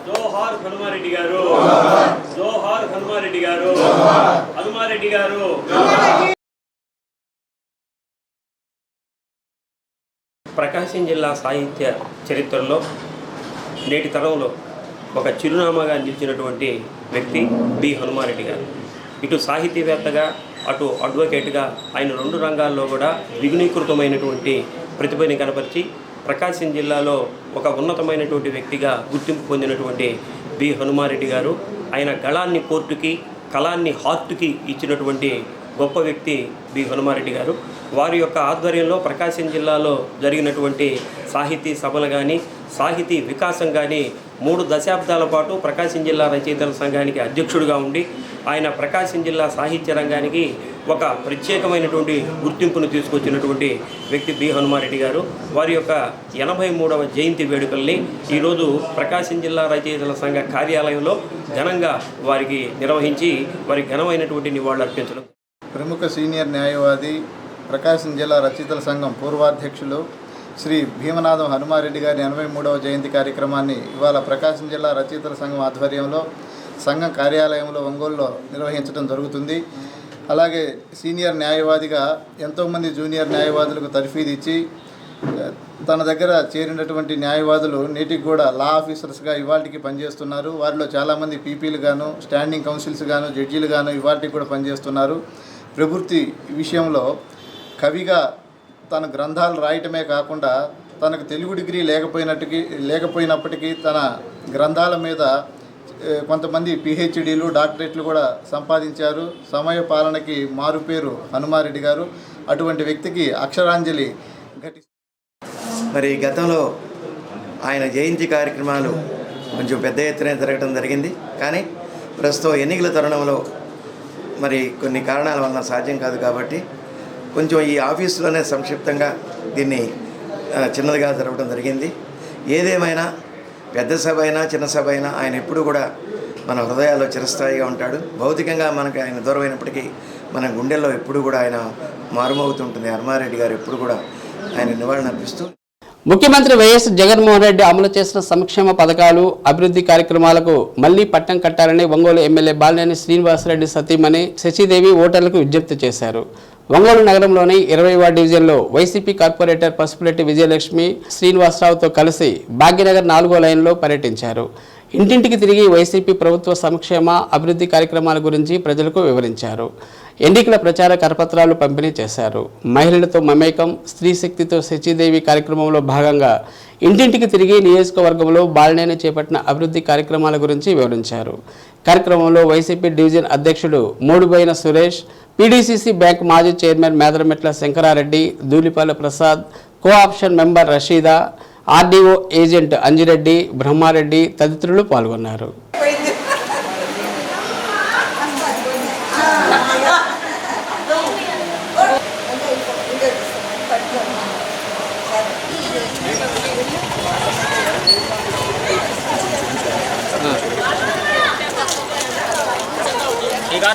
జోహార్ హనుమారెడ్డి గారు, జోహార్ హనుమారెడ్డి గారు, హనుమారెడ్డి గారు. ప్రకాశం జిల్లా సాహిత్య చరిత్రలో నేటి తరంలో ఒక చిరునామాగా నిలిచినటువంటి వ్యక్తి బి హనుమారెడ్డి గారు. ఇటు సాహితీవేత్తగా అటు అడ్వకేట్గా ఆయన రెండు రంగాల్లో కూడా ద్విగుణీకృతమైనటువంటి ప్రతిభని కనపరిచి ప్రకాశం జిల్లాలో ఒక ఉన్నతమైనటువంటి వ్యక్తిగా గుర్తింపు పొందినటువంటి బి హనుమారెడ్డి గారు. ఆయన గళాన్ని కోర్టుకి, కళాన్ని హార్ట్కి ఇచ్చినటువంటి గొప్ప వ్యక్తి బి హనుమారెడ్డి గారు. వారి యొక్క ఆధ్వర్యంలో ప్రకాశం జిల్లాలో జరిగినటువంటి సాహితీ సభలు కానీ, సాహితీ వికాసం కానీ 3 దశాబ్దాల పాటు ప్రకాశం జిల్లా రచయితల సంఘానికి అధ్యక్షుడిగా ఉండి ఆయన ప్రకాశం జిల్లా సాహిత్య రంగానికి ఒక ప్రత్యేకమైనటువంటి గుర్తింపును తీసుకొచ్చినటువంటి వ్యక్తి బి హనుమారెడ్డి గారు. వారి యొక్క 83వ జయంతి వేడుకల్ని ఈరోజు ప్రకాశం జిల్లా రచయితల సంఘ కార్యాలయంలో ఘనంగా వారికి నిర్వహించి వారికి ఘనమైనటువంటి నివాళులు అర్పించడం. ప్రముఖ సీనియర్ న్యాయవాది, ప్రకాశం జిల్లా రచయితల సంఘం పూర్వాధ్యక్షులు శ్రీ భీమనాథం హనుమారెడ్డి గారి 83వ జయంతి కార్యక్రమాన్ని ఇవాళ ప్రకాశం జిల్లా రచయితల సంఘం ఆధ్వర్యంలో సంఘం కార్యాలయంలో ఒంగోలులో నిర్వహించడం జరుగుతుంది. అలాగే సీనియర్ న్యాయవాదిగా ఎంతోమంది జూనియర్ న్యాయవాదులకు తర్ఫీదు ఇచ్చి తన దగ్గర చేరినటువంటి న్యాయవాదులు నేటికి కూడా లా ఆఫీసర్స్గా ఇవాళకి పనిచేస్తున్నారు. వారిలో చాలామంది పీపీలు గాను, స్టాండింగ్ కౌన్సిల్స్ గాను, జడ్జీలు గాను ఇవాళకి కూడా పనిచేస్తున్నారు. ప్రవృత్తి విషయంలో కవిగా తన గ్రంథాలు రాయటమే కాకుండా తనకు తెలుగు డిగ్రీ లేకపోయినప్పటికీ తన గ్రంథాల మీద కొంతమంది పిహెచ్డీలు, డాక్టరేట్లు కూడా సంపాదించారు. సమయ పాలనకి మారుపేరు హనుమారెడ్డి గారు. అటువంటి వ్యక్తికి అక్షరాంజలి మరి గతంలో ఆయన జయంతి కార్యక్రమాలు కొంచెం పెద్ద ఎత్తున జరగడం జరిగింది. కానీ ప్రస్తుతం ఎన్నికల తరుణంలో మరి కొన్ని కారణాల వలన సాధ్యం కాదు కాబట్టి కొంచెం ఈ ఆఫీసులోనే సంక్షిప్తంగా దీన్ని చిన్నదిగా జరగడం జరిగింది. ఏదేమైనా పెద్ద సభ అయినా చిన్న సభ అయినా ఆయన ఎప్పుడూ కూడా మన హృదయాల్లో చిరస్థాయిగా ఉంటాడు. భౌతికంగా మనకు ఆయన దూరం అయినప్పటికీ మన గుండెల్లో ఎప్పుడు కూడా ఆయన మారుమవుతుంటుంది. హనుమారెడ్డి గారు ఎప్పుడు కూడా ఆయన నివాళులు అర్పిస్తూ ముఖ్యమంత్రి వైఎస్ జగన్మోహన్ రెడ్డి అమలు చేసిన సంక్షేమ పథకాలు, అభివృద్ధి కార్యక్రమాలకు మళ్లీ పట్టం కట్టాలని ఒంగోలు ఎమ్మెల్యే బాలినేని శ్రీనివాసరెడ్డి సతీమణి శశిదేవి ఓటర్లకు విజ్ఞప్తి చేశారు. ఒంగోలు నగరంలోని 20వ డివిజన్లో వైసీపీ కార్పొరేటర్ పసుపులెట్టి విజయలక్ష్మి శ్రీనివాసరావుతో కలిసి భాగ్యనగర్ 4వ లైన్లో పర్యటించారు. ఇంటింటికి తిరిగి వైసీపీ ప్రభుత్వ సంక్షేమ అభివృద్ధి కార్యక్రమాల గురించి ప్రజలకు వివరించారు. ఎన్నికల ప్రచార కరపత్రాలు పంపిణీ చేశారు. మహిళలతో మమేకం, స్త్రీ శక్తితో శశిదేవి కార్యక్రమంలో భాగంగా ఇంటింటికి తిరిగి నియోజకవర్గంలో బాలినేని చేపట్టిన అభివృద్ధి కార్యక్రమాల గురించి వివరించారు. కార్యక్రమంలో వైసీపీ డివిజన్ అధ్యక్షుడు మూడుబోయిన సురేష్, పీడీసీసీ బ్యాంక్ మాజీ chairman Medarametla Sankarareddy, Dhulipala Prasad, cooption member Rasheeda, RDO agent Anjireddy, Brahmareddy తదితరులు పాల్గొన్నారు. ఇక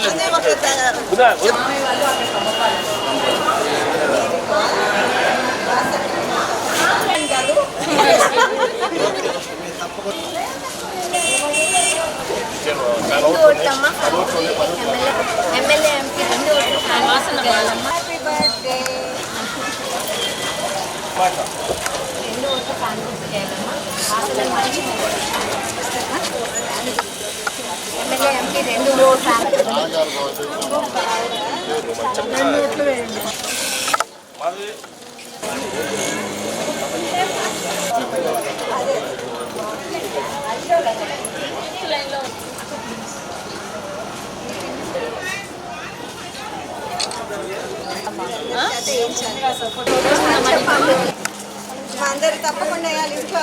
అందరు తప్పకుండా వేయాలి ఇంట్లో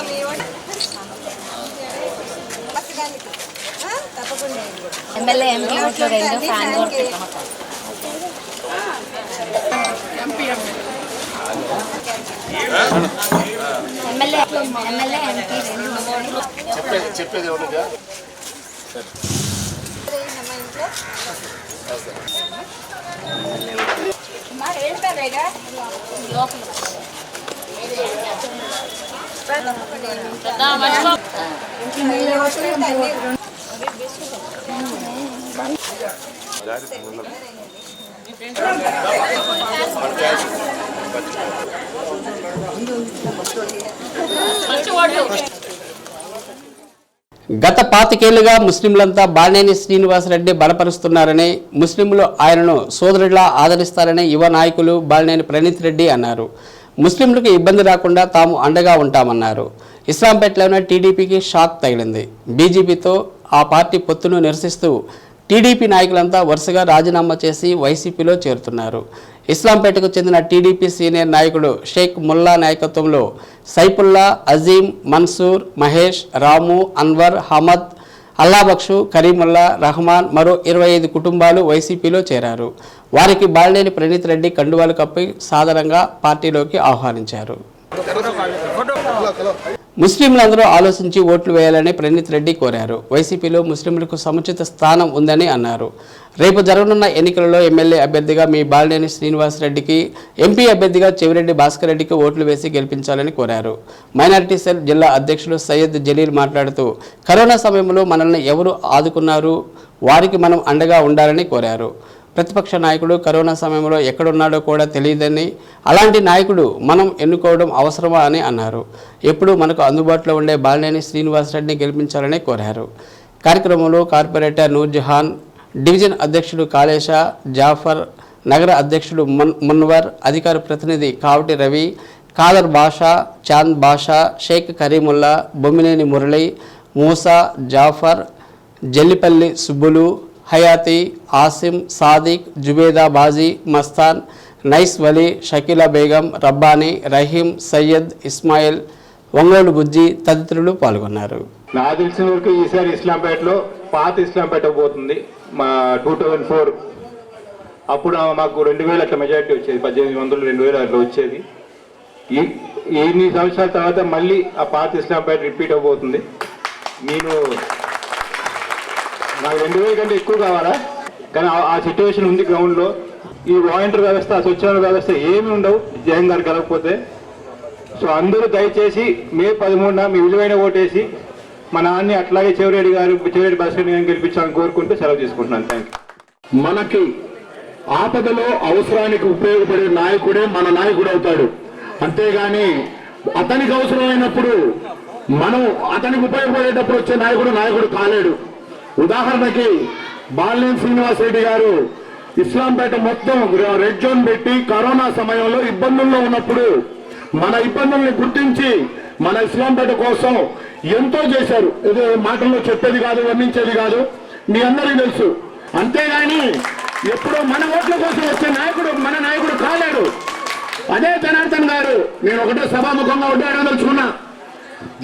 తప్పకుండా ఎమ్మెల్యే ఎంపీ ఓట్లు రెండు ఫ్యాన్ ఓట్లు ఎమ్మెల్యే ఎంపీ రెండు చెప్పేది గత 25 ఏళ్లుగా ముస్లింలంతా బాలినేని శ్రీనివాసరెడ్డి బలపరుస్తున్నారని, ముస్లింలు ఆయనను సోదరుడిలా ఆదరిస్తారని యువ నాయకులు బాలినేని ప్రణీత్ రెడ్డి అన్నారు. ముస్లింలకు ఇబ్బంది రాకుండా తాము అండగా ఉంటామన్నారు. ఇస్లాంపేటలోనే టీడీపీకి షాక్ తగిలింది. బీజేపీతో ఆ పార్టీ పొత్తును నిరసిస్తూ టీడీపీ నాయకులంతా వరుసగా రాజీనామా చేసి వైసీపీలో చేరుతున్నారు. ఇస్లాంపేటకు చెందిన టీడీపీ సీనియర్ నాయకుడు షేక్ ముల్లా నాయకత్వంలో సైఫుల్లా, అజీం, మన్సూర్, మహేష్, రాము, అన్వర్, హమద్, అల్లాబక్షు, కరీముల్లా, రహమాన్ మరో 25 కుటుంబాలు వైసీపీలో చేరారు. వారికి బాలినేని ప్రణీత్ రెడ్డి కండువాలు కప్పి సాదరంగా పార్టీలోకి ఆహ్వానించారు. ముస్లింలందరూ ఆలోచించి ఓట్లు వేయాలని ప్రణీత్ రెడ్డి కోరారు. వైసీపీలో ముస్లింలకు సముచిత స్థానం ఉందని అన్నారు. రేపు జరగనున్న ఎన్నికలలో ఎమ్మెల్యే అభ్యర్థిగా మీ బాలినేని శ్రీనివాసరెడ్డికి, ఎంపీ అభ్యర్థిగా చెవిరెడ్డి భాస్కర్ రెడ్డికి ఓట్లు వేసి గెలిపించాలని కోరారు. మైనారిటీ సెల్ జిల్లా అధ్యక్షులు సయ్యద్ జలీల్ మాట్లాడుతూ కరోనా సమయంలో మనల్ని ఎవరు ఆదుకున్నారు, వారికి మనం అండగా ఉండాలని కోరారు. ప్రతిపక్ష నాయకుడు కరోనా సమయంలో ఎక్కడున్నాడో కూడా తెలియదని, అలాంటి నాయకుడు మనం ఎన్నుకోవడం అవసరమా అని అన్నారు. ఎప్పుడూ మనకు అందుబాటులో ఉండే బాలినేని శ్రీనివాసరెడ్డిని గెలిపించాలని కోరారు. కార్యక్రమంలో కార్పొరేటర్ నూర్జహాన్, డివిజన్ అధ్యక్షుడు కాళేశ, జాఫర్, నగర అధ్యక్షుడు మున్వర్, అధికార ప్రతినిధి కావటి రవి, కాదర్ బాషా, చాంద్ బాషా, షేక్ కరీముల్లా, బొమ్మినేని మురళి, మూసా, జాఫర్, జల్లిపల్లి సుబ్బులు, హయాతి, ఆసిం, సాదిక్, జుబేదా బాజీ, మస్తాన్, నైస్ వలీ, షకీలా బేగం, రబ్బానీ, రహీం, సయ్యద్, ఇస్మాయిల్, ఒంగోలు బుజ్జి తదితరులు పాల్గొన్నారు. నాకు తెలిసిన వరకు ఈసారి ఇస్లాంపేటలో పాత ఇస్లాంపేట పోతుంది. మా 2004 అప్పుడు మాకు 2000 అట్లా మెజారిటీ వచ్చేది, 1800 2000 అట్లా వచ్చేది. ఎన్ని సంవత్సరాల తర్వాత మళ్ళీ ఆ పాత ఇస్లాంపేట రిపీట్ అవబోతుంది. నాకు 2000 కంటే ఎక్కువ కావాలా, కానీ ఆ సిచ్యువేషన్ ఉంది గ్రౌండ్లో. ఈ వాలంటీర్ వ్యవస్థ, స్వచ్ఛంద వ్యవస్థ ఏమి ఉండవు జగన్ గారు కలగకపోతే. సో అందరూ దయచేసి మే 13న మీ విలువైన ఓటేసి మా నాన్ని అట్లాగే చెవిరెడ్డి భాస్కర్ గారిని గెలిపించాలని కోరుకుంటూ సెలవు తీసుకుంటున్నాను. Thank you. మనకి ఆపదలో అవసరానికి ఉపయోగపడే నాయకుడే మన నాయకుడు అవుతాడు. అంతేగాని అతనికి అవసరమైనప్పుడు మనం అతనికి ఉపయోగపడేటప్పుడు వచ్చే నాయకుడు కాలేడు. ఉదాహరణకి బాలినేని శ్రీనివాసరెడ్డి గారు ఇస్లాంపేట మొత్తం రెడ్ జోన్ పెట్టి కరోనా సమయంలో ఇబ్బందుల్లో ఉన్నప్పుడు మన ఇబ్బందుల్ని గుర్తించి మన ఇస్లాంపేట కోసం ఎంతో చేశారు. ఏదో మాటల్లో చెప్పేది కాదు, వర్ణించేది కాదు, మీ అందరికీ తెలుసు. అంతేగాని ఎప్పుడో మన ఓట్ల కోసం వచ్చే నాయకుడు మన నాయకుడు కాలేడు. అదే జనార్దన్ గారు, నేను ఒకటే సభాముఖంగా ఉండేదలుచుకున్నా.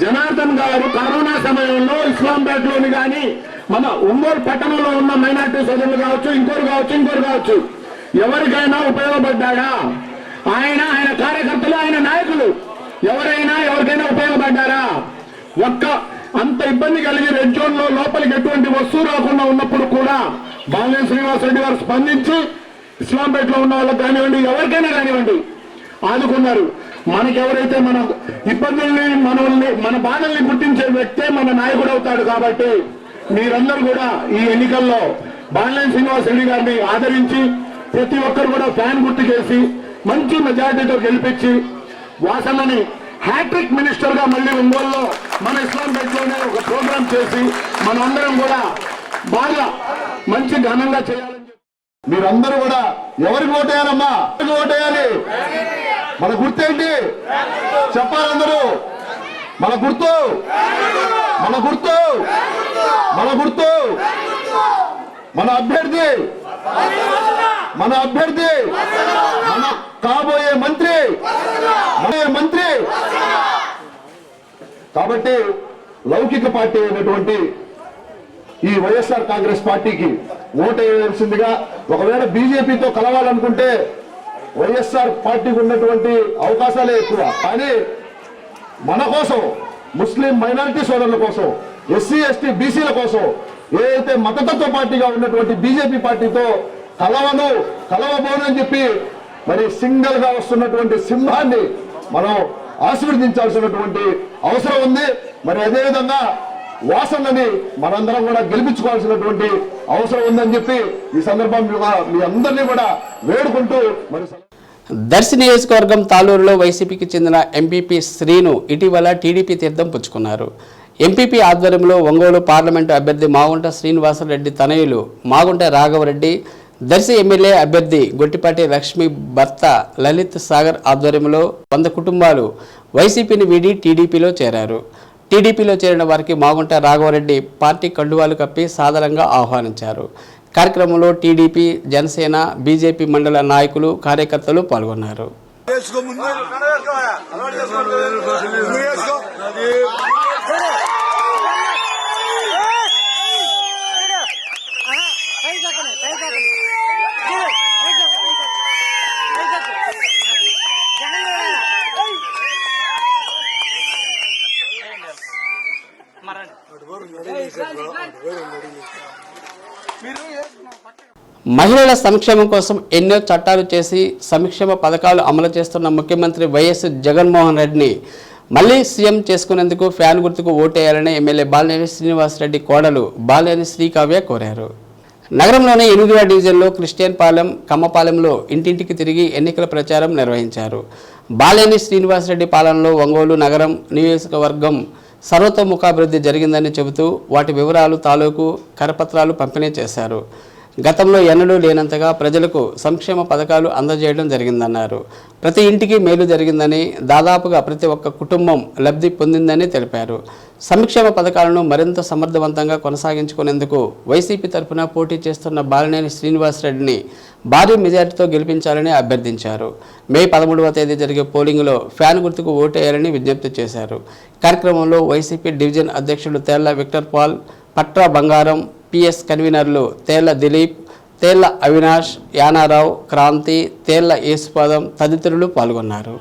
జనార్దన్ గారు కరోనా సమయంలో ఇస్లాంపేటలోని కానీ మన ఒంగోలు పట్టణంలో ఉన్న మైనార్టీ సోదరులు కావచ్చు, ఇంకోరు కావచ్చు, ఎవరికైనా ఉపయోగపడ్డాడా? ఆయన కార్యకర్తలు, ఆయన నాయకులు ఎవరికైనా ఉపయోగపడ్డారా? అంత ఇబ్బంది కలిగి రెడ్ జోన్ లో లోపలికి ఎటువంటి వస్తువు రాకుండా ఉన్నప్పుడు కూడా బాలినేని శ్రీనివాసరెడ్డి గారు స్పందించి ఇస్లాంపేటలో ఉన్న వాళ్ళకి కానివ్వండి, ఎవరికైనా కానివ్వండి ఆదుకున్నారు. మనకెవరైతే మన ఇబ్బందుల్ని మన బాధల్ని గుర్తించే వ్యక్తే మన నాయకుడు అవుతాడు. కాబట్టి మీరందరూ కూడా ఈ ఎన్నికల్లో బాలినేని శ్రీనివాసరెడ్డి గారిని ఆదరించి ప్రతి ఒక్కరు కూడా ఫ్యాన్ గుర్తు చేసి మంచి మెజారిటీతో గెలిపించి వాసన్నని హ్యాట్రిక్ మినిస్టర్ గా మళ్ళీ ఒంగోలులో మన ఇస్లాంపేటలోనే ఒక ప్రోగ్రాం చేసి మనందరం కూడా బాగా మంచి ఘనంగా చేయాలని మీరందరూ కూడా ఎవరికి ఓటేయాలమ్మా? ఓటేయాలి. మన గుర్తు ఏంటి చెప్పాలి అందరూ? మన గుర్తు మన గుర్తు మన గుర్తు మన అభ్యర్థి మన అభ్యర్థి మన కాబోయే మంత్రి మంత్రి. కాబట్టి లౌకిక పార్టీ అయినటువంటి ఈ వైఎస్ఆర్ కాంగ్రెస్ పార్టీకి ఓటేయాల్సిందిగా, ఒకవేళ బీజేపీతో కలవాలనుకుంటే వైఎస్ఆర్ పార్టీకి ఉన్నటువంటి అవకాశాలే ఎక్కువ. కానీ మన కోసం, ముస్లిం మైనారిటీ సోదరుల కోసం, ఎస్సీ ఎస్టీ బీసీల కోసం ఏదైతే మతతత్వ పార్టీగా ఉన్నటువంటి బీజేపీ పార్టీతో కలవబోనని చెప్పి మరి సింగిల్ గా వస్తున్నటువంటి సింహాన్ని మనం ఆశీర్వదించాల్సినటువంటి అవసరం ఉంది. మరి అదేవిధంగా వాసనని మనందరం కూడా గెలిపించుకోవాల్సినటువంటి అవసరం ఉందని చెప్పి ఈ సందర్భంగా మీ అందరినీ కూడా వేడుకుంటూ మరి దర్శి నియోజకవర్గం తాలూరులో వైసీపీకి చెందిన ఎంపీపీ శ్రీను ఇటీవల టీడీపీ తీర్థం పుచ్చుకున్నారు. ఎంపీపీ ఆధ్వర్యంలో ఒంగోలు పార్లమెంటు అభ్యర్థి మాగుంట శ్రీనివాసరెడ్డి తనయులు మాగుంట రాఘవరెడ్డి, దర్శి ఎమ్మెల్యే అభ్యర్థి గొట్టిపాటి లక్ష్మి భర్త లలిత్ సాగర్ ఆధ్వర్యంలో 100 కుటుంబాలు వైసీపీని వీడి టీడీపీలో చేరారు. టీడీపీలో చేరిన వారికి మాగుంట రాఘవరెడ్డి పార్టీ కండువాలు కప్పి సాదరంగా ఆహ్వానించారు. కార్యక్రమంలో టీడీపీ, జనసేన, బీజేపీ మండల నాయకులు, కార్యకర్తలు పాల్గొన్నారు. మహిళల సంక్షేమం కోసం ఎన్నో చట్టాలు చేసి సంక్షేమ పథకాలు అమలు చేస్తున్న ముఖ్యమంత్రి వైఎస్ జగన్మోహన్ రెడ్డిని మళ్లీ సీఎం చేసుకునేందుకు ఫ్యాన్ గుర్తుకు ఓటేయాలని ఎమ్మెల్యే బాలినేని శ్రీనివాసరెడ్డి కోడలు బాలినేని శ్రీకావ్య కోరారు. నగరంలోని 8వ డివిజన్లో క్రిస్టియన్ పాలెం, కమ్మపాలెంలో ఇంటింటికి తిరిగి ఎన్నికల ప్రచారం నిర్వహించారు. బాలినేని శ్రీనివాసరెడ్డి పాలనలో ఒంగోలు నగరం నియోజకవర్గం సర్వతోముఖాభివృద్ధి జరిగిందని చెబుతూ వాటి వివరాలు, తాలూకు కరపత్రాలు పంపిణీ చేశారు. గతంలో ఎన్నడూ లేనంతగా ప్రజలకు సంక్షేమ పథకాలు అందజేయడం జరిగిందన్నారు. ప్రతి ఇంటికి మేలు జరిగిందని, దాదాపుగా ప్రతి ఒక్క కుటుంబం లబ్ధి పొందిందని తెలిపారు. సంక్షేమ పథకాలను మరింత సమర్థవంతంగా కొనసాగించుకునేందుకు వైసీపీ తరఫున పోటీ చేస్తున్న బాలినేని శ్రీనివాసరెడ్డిని భారీ మెజార్టీతో గెలిపించాలని అభ్యర్థించారు. మే 13వ తేదీ జరిగే పోలింగ్లో ఫ్యాన్ గుర్తుకు ఓటేయాలని విజ్ఞప్తి చేశారు. కార్యక్రమంలో వైసీపీ డివిజన్ అధ్యక్షుడు తేళ్ల విక్టర్ పాల్, పట్రా బంగారం, పిఎస్ కన్వీనర్లు తేళ్ల దిలీప్, తేళ్ల అవినాష్, యానారావు, క్రాంతి, తేళ్ల యేసుపాదం తదితరులు పాల్గొన్నారు.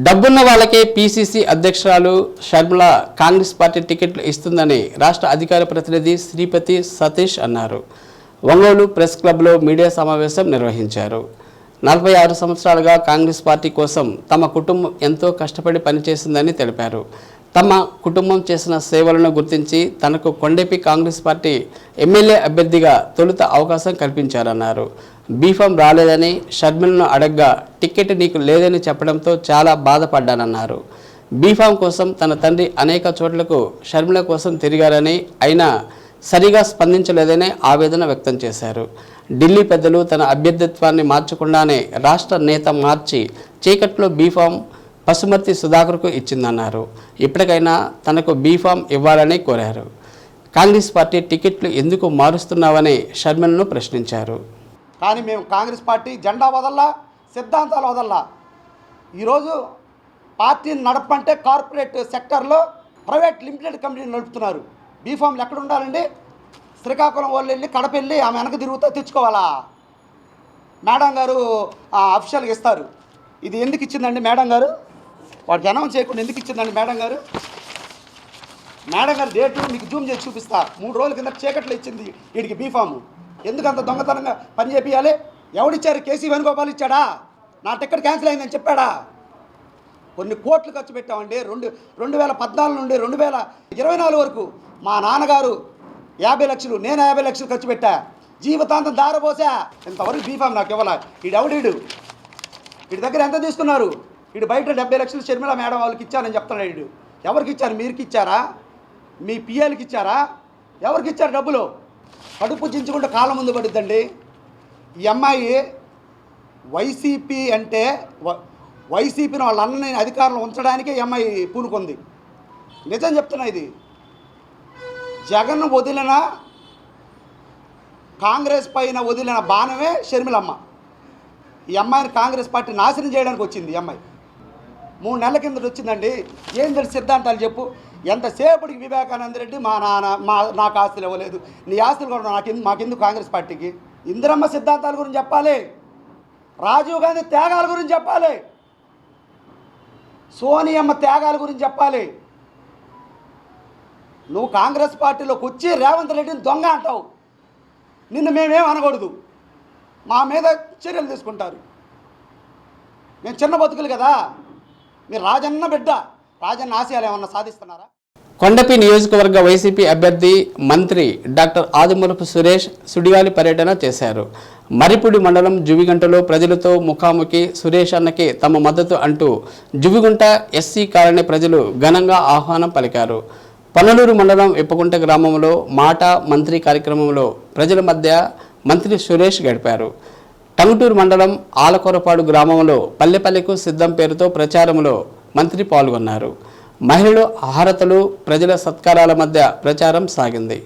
డబ్బున్న వాళ్ళకే పీసీసీ అధ్యక్షురాలు షర్మిల కాంగ్రెస్ పార్టీ టికెట్లు ఇస్తుందని రాష్ట్ర అధికార ప్రతినిధి శ్రీపతి సతీష్ అన్నారు. ఒంగోలు ప్రెస్ క్లబ్లో మీడియా సమావేశం నిర్వహించారు. 46 సంవత్సరాలుగా కాంగ్రెస్ పార్టీ కోసం తమ కుటుంబం ఎంతో కష్టపడి పనిచేసిందని తెలిపారు. తమ కుటుంబం చేసిన సేవలను గుర్తించి తనకు కొండెపి కాంగ్రెస్ పార్టీ ఎమ్మెల్యే అభ్యర్థిగా తొలుత అవకాశం కల్పించారన్నారు. బీఫామ్ రాలేదని షర్మిలను అడగ్గా టికెట్ నీకు లేదని చెప్పడంతో చాలా బాధపడ్డానన్నారు. బీఫామ్ కోసం తన తండ్రి అనేక చోట్లకు షర్మిల కోసం తిరిగారని అయినా సరిగా స్పందించలేదని ఆవేదన వ్యక్తం చేశారు. ఢిల్లీ పెద్దలు తన అభ్యర్థిత్వాన్ని మార్చకుండానే రాష్ట్ర నేత మార్చి చీకట్లో బీఫామ్ పసుమర్తి సుధాకర్కు ఇచ్చిందన్నారు. ఇప్పటికైనా తనకు బీఫామ్ ఇవ్వాలని కోరారు. కాంగ్రెస్ పార్టీ టికెట్లు ఎందుకు మారుస్తున్నావని షర్మిలను ప్రశ్నించారు. కానీ మేము కాంగ్రెస్ పార్టీ జెండా వదల్లా, సిద్ధాంతాలు వదల్లా. ఈరోజు పార్టీని నడపంటే కార్పొరేట్ సెక్టర్లో ప్రైవేట్ లిమిటెడ్ కంపెనీలు నడుపుతున్నారు. బీఫామ్లు ఎక్కడ ఉండాలండి? శ్రీకాకుళం వాళ్ళు వెళ్ళి కడప వెళ్ళి ఆమె వెనక తిరుగుతూ తెచ్చుకోవాలా? మేడం గారు అఫీషియల్గా ఇస్తారు. ఇది ఎందుకు ఇచ్చిందండి మేడం గారు? వాడికి అనౌన్స్ చేయకుండా ఎందుకు ఇచ్చిందండి మేడం గారు? మేడం గారు డేటు మీకు జూమ్ చేసి చూపిస్తా. 3 రోజుల కింద చీకట్లో ఇచ్చింది వీడికి బీఫాము. ఎందుకు అంత దొంగతనంగా పని చేపియాలి? ఎవడిచ్చారు? కేసీ వేణుగోపాల్ ఇచ్చాడా? నా టికెట్ క్యాన్సిల్ అయిందని చెప్పాడా? కొన్ని కోట్లు ఖర్చు పెట్టామండి. 2014 నుండి 2024 వరకు మా నాన్నగారు 50 లక్షలు, నేను 50 లక్షలు ఖర్చు పెట్టా. జీవితాంతం దారపోసా. ఇంతవరకు బీఫామ్ నాకు ఇవ్వాల. ఈడెవడీడు? వీడి దగ్గర ఎంత తీసుకున్నారు? వీడు బయట 70 లక్షలు షర్మిల మేడం వాళ్ళకి ఇచ్చారని చెప్తున్నాడు. వీడు ఎవరికి ఇచ్చారు? మీరుకి ఇచ్చారా? మీ పిఎల్కి ఇచ్చారా? ఎవరికి ఇచ్చారు డబ్బులు? కడుపు చించుకుంటే కాళ్ళ ముందు పడుద్దండి. ఈ అమ్మాయి వైసీపీ అంటే వైసీపీని వాళ్ళ అన్నని అధికారంలో ఉంచడానికే ఈ అమ్మాయి పూనుకుంది. నిజం చెప్తున్నా. ఇది జగన్ వదిలిన, కాంగ్రెస్ పైన వదిలిన బాణమే షర్మిలమ్మ. ఈ అమ్మాయిని కాంగ్రెస్ పార్టీ నాశనం చేయడానికి వచ్చింది. ఈ అమ్మాయి 3 నెలల కిందట వచ్చిందండి. ఏం తెలిసి సిద్ధాంతాలు చెప్పు. ఎంతసేపటికి వివేకానంద రెడ్డి మా నాన్న నాకు ఆస్తులు ఇవ్వలేదు, నీ ఆస్తులు కూడా మాకెందుకు కాంగ్రెస్ పార్టీకి? ఇందిరమ్మ సిద్ధాంతాల గురించి చెప్పాలి, రాజీవ్ గాంధీ త్యాగాల గురించి చెప్పాలి, సోనియమ్మ త్యాగాల గురించి చెప్పాలి. నువ్వు కాంగ్రెస్ పార్టీలోకి వచ్చి రేవంత్ రెడ్డిని దొంగ అంటావు. నిన్ను మేమేం అనకూడదు. మా మీద చర్యలు తీసుకుంటారు. మేము చిన్న బతుకులు కదా. మీరు రాజన్న బిడ్డ. రాజన్న ఆశయాలు ఏమన్నా సాధిస్తున్నారా? కొండపి నియోజకవర్గ వైసీపీ అభ్యర్థి మంత్రి డాక్టర్ ఆదిమూలపు సురేష్ సుడిగాలి పర్యటన చేశారు. మరిపూడి మండలం జువిగుంటలో ప్రజలతో ముఖాముఖి సురేష్ అన్నకి తమ మద్దతు అంటూ జువిగుంట ఎస్సీ కాలనీ ప్రజలు ఘనంగా ఆహ్వానం పలికారు. పనలూరు మండలం ఇప్పగుంట గ్రామంలో మాట మంత్రి కార్యక్రమంలో ప్రజల మధ్య మంత్రి సురేష్ గడిపారు. టంగుటూరు మండలం ఆలకొరపాడు గ్రామంలో పల్లెపల్లెకు సిద్ధం పేరుతో ప్రచారంలో మంత్రి పాల్గొన్నారు. మహిళలు హారతలు ప్రజల సత్కారాల మధ్య ప్రచారం సాగింది.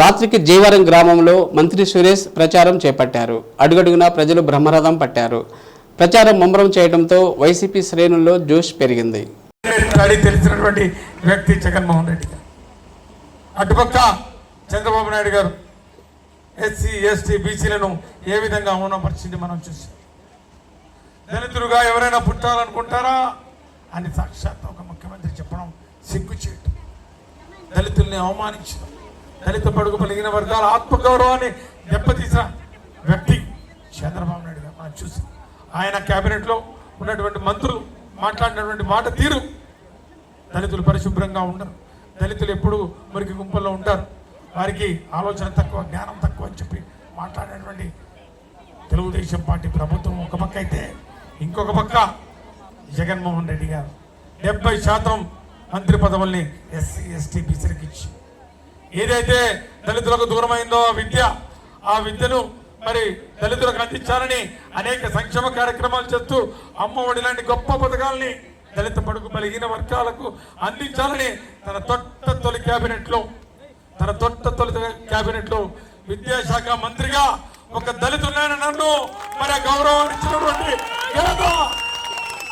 రాత్రికి జేవరం గ్రామంలో మంత్రి సురేష్ ప్రచారం చేపట్టారు. అడుగడుగునా ప్రజలు బ్రహ్మరథం పట్టారు. ప్రచారం ముమ్మరం చేయడంతో వైసీపీ శ్రేణుల్లో జోష్ పెరిగింది. తెలిసినటువంటి వ్యక్తి జగన్మోహన్ రెడ్డి గారు, అటుపక్క చంద్రబాబు నాయుడు గారు ఎస్సీ ఎస్టీ బీసీలను ఏ విధంగా అవమానపరిచింది మనం చూసాం. దళితులుగా ఎవరైనా పుట్టాలనుకుంటారా అని సాక్షాత్ ఒక ముఖ్యమంత్రి చెప్పడం సిగ్గుచేటు. దళితుల్ని అవమానించడం, దళిత పడుగు పలిగిన వర్గాల ఆత్మగౌరవాన్ని దెబ్బతీసిన వ్యక్తి చంద్రబాబు నాయుడు గారు మనం చూసాం. ఆయన క్యాబినెట్లో ఉన్నటువంటి మంత్రులు మాట్లాడినటువంటి మాట తీరు, దళితులు పరిశుభ్రంగా ఉండరు, దళితులు ఎప్పుడు మురికి గుంపల్లో ఉంటారు, వారికి ఆలోచన తక్కువ, జ్ఞానం తక్కువ అని చెప్పి మాట్లాడినటువంటి తెలుగుదేశం పార్టీ ప్రభుత్వం ఒక పక్క అయితే, ఇంకొక పక్క జగన్మోహన్ రెడ్డి గారు 70% మంత్రి పదవుల్ని ఎస్సీ ఎస్టీ బీసీలకు ఇచ్చి ఏదైతే దళితులకు దూరమైందో ఆ విద్యను మరి దళితులకు అందించాలని అనేక సంక్షేమ కార్యక్రమాలు చేస్తూ అమ్మఒడి లాంటి గొప్ప పథకాలని దళిత పడుగు బలిగిన వర్గాలకు అందించాలని తన తొలి క్యాబినెట్లో విద్యాశాఖ మంత్రిగా ఒక దళితులైన నన్ను మరి గౌరవాన్ని ఇచ్చినటువంటి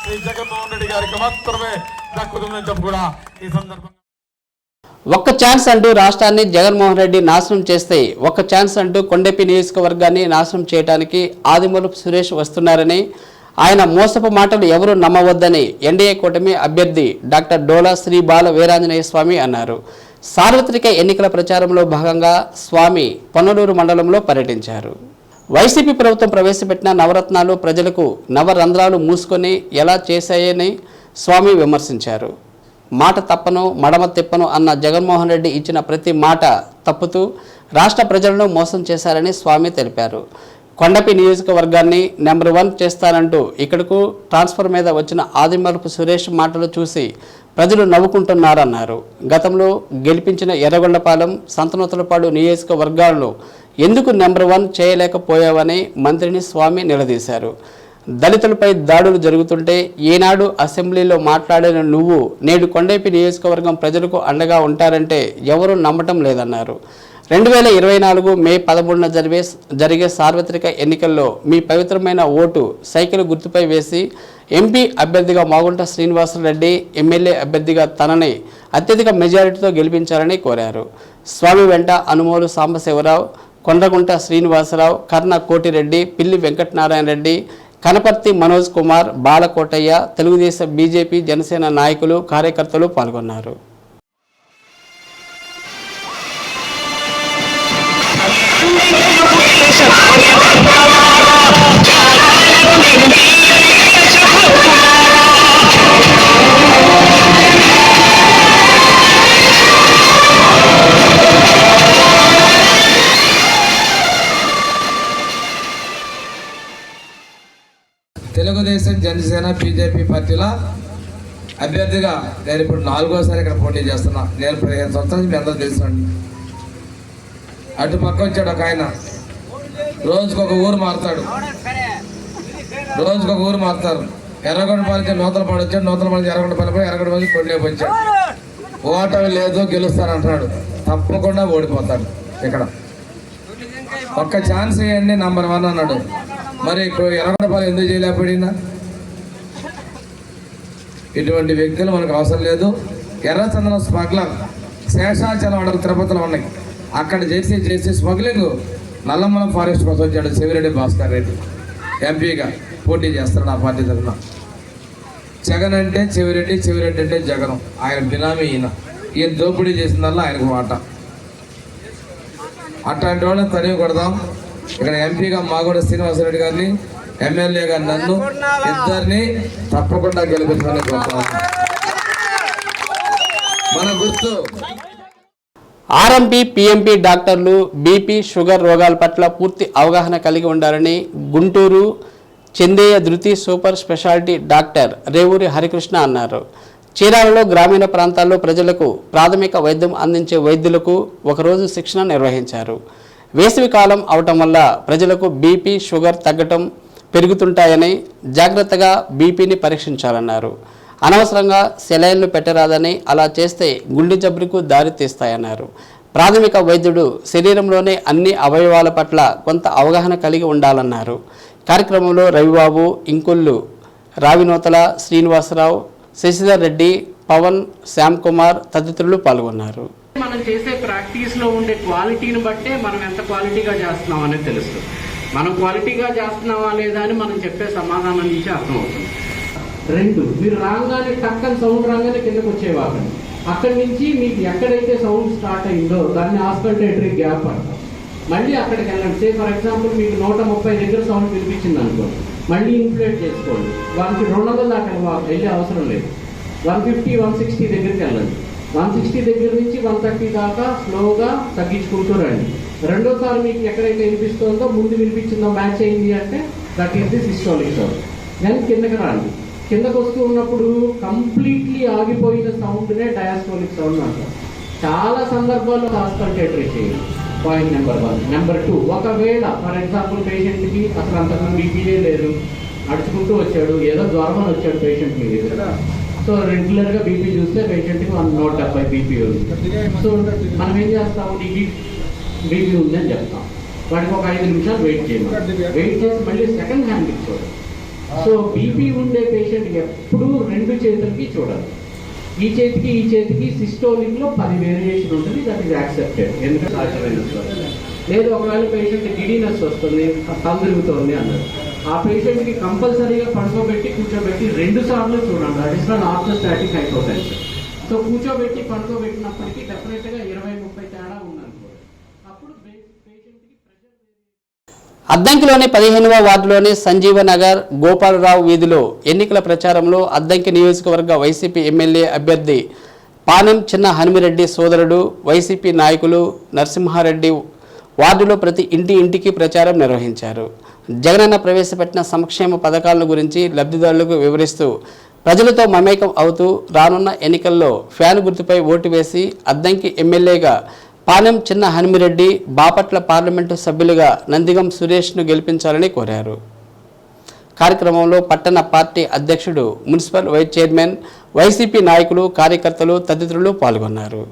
శ్రీ జగన్మోహన్ రెడ్డి గారికి మాత్రమే దక్కుతుందని చెప్పి కూడా ఈ సందర్భంగా ఒక్క ఛాన్స్ అంటూ రాష్ట్రాన్ని జగన్మోహన్ రెడ్డి నాశనం చేస్తే ఒక్క ఛాన్స్ అంటూ కొండపి నియోజకవర్గాన్ని నాశనం చేయడానికి ఆదిమూలపు సురేష్ వస్తున్నారని, ఆయన మోసపు మాటలు ఎవరూ నమ్మవద్దని ఎన్డీఏ కూటమి అభ్యర్థి డాక్టర్ డోలా శ్రీ బాల వీరాంజనేయ స్వామి అన్నారు. సార్వత్రిక ఎన్నికల ప్రచారంలో భాగంగా స్వామి పొన్నలూరు మండలంలో పర్యటించారు. వైసీపీ ప్రభుత్వం ప్రవేశపెట్టిన నవరత్నాలు ప్రజలకు నవరంధ్రాలు మూసుకొని ఎలా చేశాయని స్వామి విమర్శించారు. మాట తప్పను మడమ తిప్పను అన్న జగన్మోహన్ రెడ్డి ఇచ్చిన ప్రతి మాట తప్పుతూ రాష్ట్ర ప్రజలను మోసం చేశారని స్వామి తెలిపారు. కొండపి నియోజకవర్గాన్ని నెంబర్ 1 చేస్తానంటూ ఇక్కడకు ట్రాన్స్ఫర్ మీద వచ్చిన ఆదిమరపు సురేష్ మాటలు చూసి ప్రజలు నవ్వుకుంటున్నారన్నారు. గతంలో గెలిపించిన ఎర్రగొండపాలెం, సంతనూతలపాడు నియోజకవర్గాలను ఎందుకు నెంబర్ 1 చేయలేకపోయావని మంత్రిని స్వామి నిలదీశారు. దళితులపై దాడులు జరుగుతుంటే ఏనాడు అసెంబ్లీలో మాట్లాడిన నువ్వు నేడు కొండపి నియోజకవర్గం ప్రజలకు అండగా ఉంటారంటే ఎవరూ నమ్మటం లేదన్నారు. 2024 మే 13న జరిగే సార్వత్రిక ఎన్నికల్లో మీ పవిత్రమైన ఓటు సైకిల్ గుర్తుపై వేసి ఎంపీ అభ్యర్థిగా మాగుంట శ్రీనివాసరెడ్డి, ఎమ్మెల్యే అభ్యర్థిగా తనని అత్యధిక మెజారిటీతో గెలిపించాలని కోరారు. స్వామి వెంట అనుమోలు సాంబశివరావు, కొండగుంట శ్రీనివాసరావు, కర్ణ కోటిరెడ్డి, పిల్లి వెంకటనారాయణ రెడ్డి, కనపర్తి మనోజ్ కుమార్, బాలకోటయ్య, తెలుగుదేశం, బీజేపీ, జనసేన నాయకులు, కార్యకర్తలు పాల్గొన్నారు. తెలుగుదేశం, జనసేన, బీజేపీ పార్టీల అభ్యర్థిగా నేను ఇప్పుడు 4వసారి ఇక్కడ పోటీ చేస్తున్నా. నేను 15 సంవత్సరాలు మీ అందరూ తెలుసండి. అటు పక్క వచ్చాడు ఒక ఆయన, రోజుకొక ఊరు మారుతాడు, ఎర్రగొండపాలెం నుంచి నూతలపాడు వచ్చాడు, నూతలపాడు నుంచి ఎర్రగొండపాలెం పోయి, ఎర్రగొండపాలెం నుంచి కొండేపు వచ్చాడు. ఓటమి లేదు, గెలుస్తానంటున్నాడు. తప్పకుండా ఓడిపోతాడు. ఇక్కడ ఒక్క ఛాన్స్ ఇవ్వండి, నంబర్ 1 అన్నాడు. మరి ఇప్పుడు ఎర్రగొండపాలెం ఎందుకు చేయలేకపోయినా? ఇటువంటి వ్యక్తులు మనకు అవసరం లేదు. ఎర్రచందనం స్మగ్లర్ శేషాచలం అడుగు తిరుపతిలో ఉన్నాయి, అక్కడ చేసి స్మగ్లింగ్ నల్లమలం ఫారెస్ట్ కోసం వచ్చాడు చెవిరెడ్డి భాస్కర్ రెడ్డి. ఎంపీగా పోటీ చేస్తాడు ఆ పార్టీ తరఫున. జగన్ అంటే చెవిరెడ్డి, చెవిరెడ్డి అంటే జగన్. ఆయన బినామీ ఈయన దోపిడీ చేసిందల్లా ఆయనకు మాట. అట్లాంటి వాళ్ళని తరిమి కొడదాం. ఇక్కడ ఎంపీగా మాగుంట శ్రీనివాసరెడ్డి గారిని, ఎమ్మెల్యేగా నన్ను, ఇద్దరిని తప్పకుండా గెలిపించాలని కోరుతున్నాను. మన గుర్తు ఆర్ఎంపీ, పీఎంపీ డాక్టర్లు బీపీ, షుగర్ రోగాల పట్ల పూర్తి అవగాహన కలిగి ఉండాలని గుంటూరు చందేయ ధృతి super speciality doctor Revuri Harikrishna అన్నారు. చీరాలలో గ్రామీణ ప్రాంతాల్లో ప్రజలకు ప్రాథమిక వైద్యం అందించే వైద్యులకు ఒకరోజు శిక్షణ నిర్వహించారు. వేసవి కాలం అవటం వల్ల ప్రజలకు బీపీ, షుగర్ తగ్గటం పెరుగుతుంటాయని జాగ్రత్తగా బీపీని పరీక్షించాలన్నారు. అనవసరంగా సెలైన్లు పెట్టరాదని, అలా చేస్తే గుండె జబ్బులకు దారి తీస్తాయన్నారు. ప్రాథమిక వైద్యుడు శరీరంలోని అన్ని అవయవాల పట్ల కొంత అవగాహన కలిగి ఉండాలన్నారు. కార్యక్రమంలో రవిబాబు, ఇంకొల్లు రావినోతల, శ్రీనివాసరావు, శశిధర్ రెడ్డి, పవన్, శ్యామ్ కుమార్ తదితరులు పాల్గొన్నారు. మనం చేసే ప్రాక్టీస్లో ఉండే క్వాలిటీని బట్టే మనం ఎంత క్వాలిటీగా చేస్తున్నాం అనేది తెలుస్తుంది. మనం క్వాలిటీగా చేస్తున్నావా లేదా అని మనం చెప్పే సమాధానం నుంచి అర్థమవుతుంది. 2, మీరు రాగానే టక్కని సౌండ్ రాగానే కిందకు వచ్చేవాళ్ళు. అక్కడి నుంచి మీకు ఎక్కడైతే సౌండ్ స్టార్ట్ అయిందో దాన్ని ఆస్కల్టేటరీ గ్యాప్ అంటాం. మళ్ళీ అక్కడికి వెళ్ళండి. ఫర్ ఎగ్జాంపుల్ మీకు 130 దగ్గర సౌండ్ వినిపించింది అనుకో, మళ్ళీ ఇన్ఫ్లేట్ చేసుకోండి. వారికి 200 దాకా వెళ్ళే అవసరం లేదు. 150, 160 దగ్గరికి వెళ్ళండి. 160 దగ్గర నుంచి 130 దాకా స్లోగా తగ్గించుకుంటూ రండి. రెండోసారి మీకు ఎక్కడైతే వినిపిస్తుందో, ముందు వినిపించిందో మ్యాచ్ అయింది అంటే that is the systolic sound. Then కిందకి రండి. కిందకు వస్తూ ఉన్నప్పుడు కంప్లీట్లీ ఆగిపోయిన సౌండ్నే డయాస్టోలిక్ సౌండ్ అంటారు. చాలా సందర్భాల్లో ఆస్కల్టేటరీ చేయండి. Point number 1. నెంబర్ 2, ఒకవేళ ఫర్ ఎగ్జాంపుల్ పేషెంట్కి అసలు అంతకుముందు బీపీనే లేదు, నడుచుకుంటూ వచ్చాడు, ఏదో జ్వరం అని వచ్చాడు పేషెంట్ మీద. సో రెగ్యులర్గా బీపీ చూస్తే పేషెంట్కి 170 బీపీ ఉంది. సో మనం ఏం చేస్తాము, నీకు బీపీ ఉందని చెప్తాం. వాడికి ఒక 5 నిమిషాలు వెయిట్ చేయాలి. వెయిట్ చేసి మళ్ళీ సెకండ్ హ్యాండ్కి చూడాలి. సో బీపీ ఉండే పేషెంట్ ఎప్పుడూ 2 చేతులకి చూడాలి. ఈ చేతికి సిస్టోలిక్లో 10 వేరియేషన్ ఉంటుంది. That is accepted. ఎందుకంటే సాధ్యమైన లేదు. ఒకవేళ పేషెంట్ గిడినెస్ వస్తుంది, తలదిరుగుతోంది అన్నారు, ఆ పేషెంట్కి కంపల్సరీగా పడుకోబెట్టి కూర్చోబెట్టి 2 సార్లు చూడండి. That is not orthostatic hypotension. So కూర్చోబెట్టి పడుకోబెట్టినప్పటికీ డెఫినెట్గా 20-30 తేడా ఉందనుకో, అప్పుడు పేషెంట్కి అద్దంకిలోని 15వ వార్డులోని సంజీవనగర్ గోపాలరావు వీధిలో ఎన్నికల ప్రచారంలో అద్దంకి నియోజకవర్గ వైసీపీ ఎమ్మెల్యే అభ్యర్థి పానెం చిన్న హనుమిరెడ్డి సోదరుడు వైసీపీ నాయకులు నరసింహారెడ్డి వార్డులో ప్రతి ఇంటికి ప్రచారం నిర్వహించారు. జగనన్న ప్రవేశపెట్టిన సంక్షేమ పథకాల గురించి లబ్ధిదారులకు వివరిస్తూ ప్రజలతో మమేకం అవుతూ రానున్న ఎన్నికల్లో ఫ్యాన్ గుర్తుపై ఓటు వేసి అద్దంకి ఎమ్మెల్యేగా పానెం చిన్న హనుమిరెడ్డి, బాపట్ల పార్లమెంటు సభ్యులుగా నందిగం సురేష్ను గెలిపించాలని కోరారు. కార్యక్రమంలో పట్టణ పార్టీ అధ్యక్షుడు, మున్సిపల్ వైస్ చైర్మన్, వైసీపీ నాయకులు, కార్యకర్తలు తదితరులు పాల్గొన్నారు.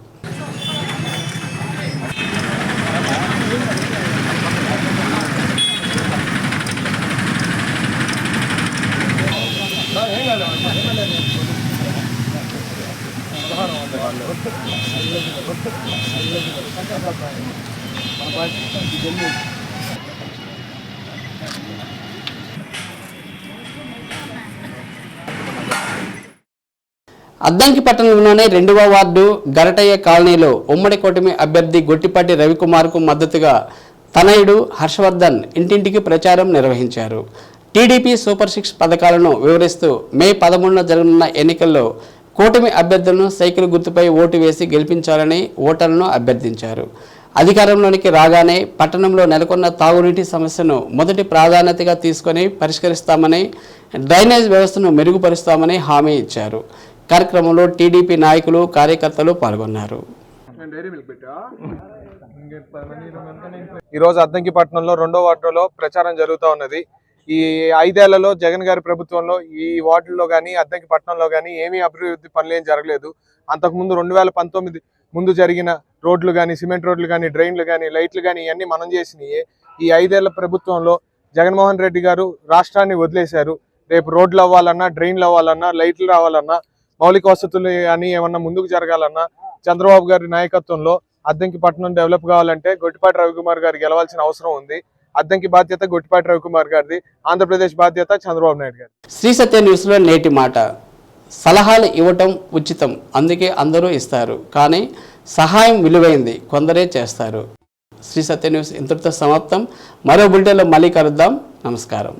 అద్దంకి పట్టణంలోని 2వ వార్డు గరటయ్య కాలనీలో ఉమ్మడి కూటమి అభ్యర్థి గొట్టిపాటి రవికుమార్కు మద్దతుగా తనయుడు హర్షవర్ధన్ ఇంటింటికి ప్రచారం నిర్వహించారు. టీడీపీ సూపర్ 6 పథకాలను వివరిస్తూ మే 13న జరగనున్న ఎన్నికల్లో కూటమి అభ్యర్థులను సైకిల్ గుర్తుపై ఓటు వేసి గెలిపించాలని ఓటర్లను అభ్యర్థించారు. అధికారంలోనికి రాగానే పట్టణంలో నెలకొన్న తాగునీటి సమస్యను మొదటి ప్రాధాన్యతగా తీసుకొని పరిష్కరిస్తామని, డ్రైనేజ్ వ్యవస్థను మెరుగుపరుస్తామని హామీ ఇచ్చారు. కార్యక్రమంలో టీడీపీ నాయకులు, కార్యకర్తలు పాల్గొన్నారు. ఈరోజు అద్దంకి పట్టణంలో 2వ వార్డులో ప్రచారం జరుగుతూ ఉన్నది. ఈ 5 ఏళ్లలో జగన్ గారి ప్రభుత్వంలో ఈ వార్డుల్లో కానీ అద్దంకి పట్టణంలో కానీ ఏమీ అభివృద్ధి పనులు ఏం జరగలేదు. అంతకుముందు 2019 ముందు జరిగిన రోడ్లు కానీ, సిమెంట్ రోడ్లు కానీ, డ్రైన్లు కానీ, లైట్లు కానీ ఇవన్నీ మనం చేసినాయి. ఈ 5 ఏళ్ల ప్రభుత్వంలో జగన్మోహన్ రెడ్డి గారు రాష్ట్రాన్ని వదిలేశారు. రేపు రోడ్లు అవ్వాలన్నా, డ్రైన్లు అవ్వాలన్నా, లైట్లు రావాలన్నా, మౌలిక వసతులు కానీ ఏమన్నా ముందుకు జరగాలన్నా చంద్రబాబు గారి నాయకత్వంలో అద్దంకి పట్టణం డెవలప్ కావాలంటే గొట్టిపాటి రవికుమార్ గారు గెలవాల్సిన అవసరం ఉంది. అద్దంకి బాధ్యత గొట్టిపాటి రవికుమార్ గారిది, ఆంధ్రప్రదేశ్ బాధ్యత చంద్రబాబు నాయుడు గారు. శ్రీ సత్య న్యూస్లో నేటి మాట. సలహాలు ఇవ్వటం ఉచితం, అందుకే అందరూ ఇస్తారు. కానీ సహాయం విలువైంది, కొందరే చేస్తారు. శ్రీ సత్య న్యూస్ ఇంతటితో సమాప్తం. మరో బులెటిన్లో మళ్ళీ కలుద్దాం. నమస్కారం.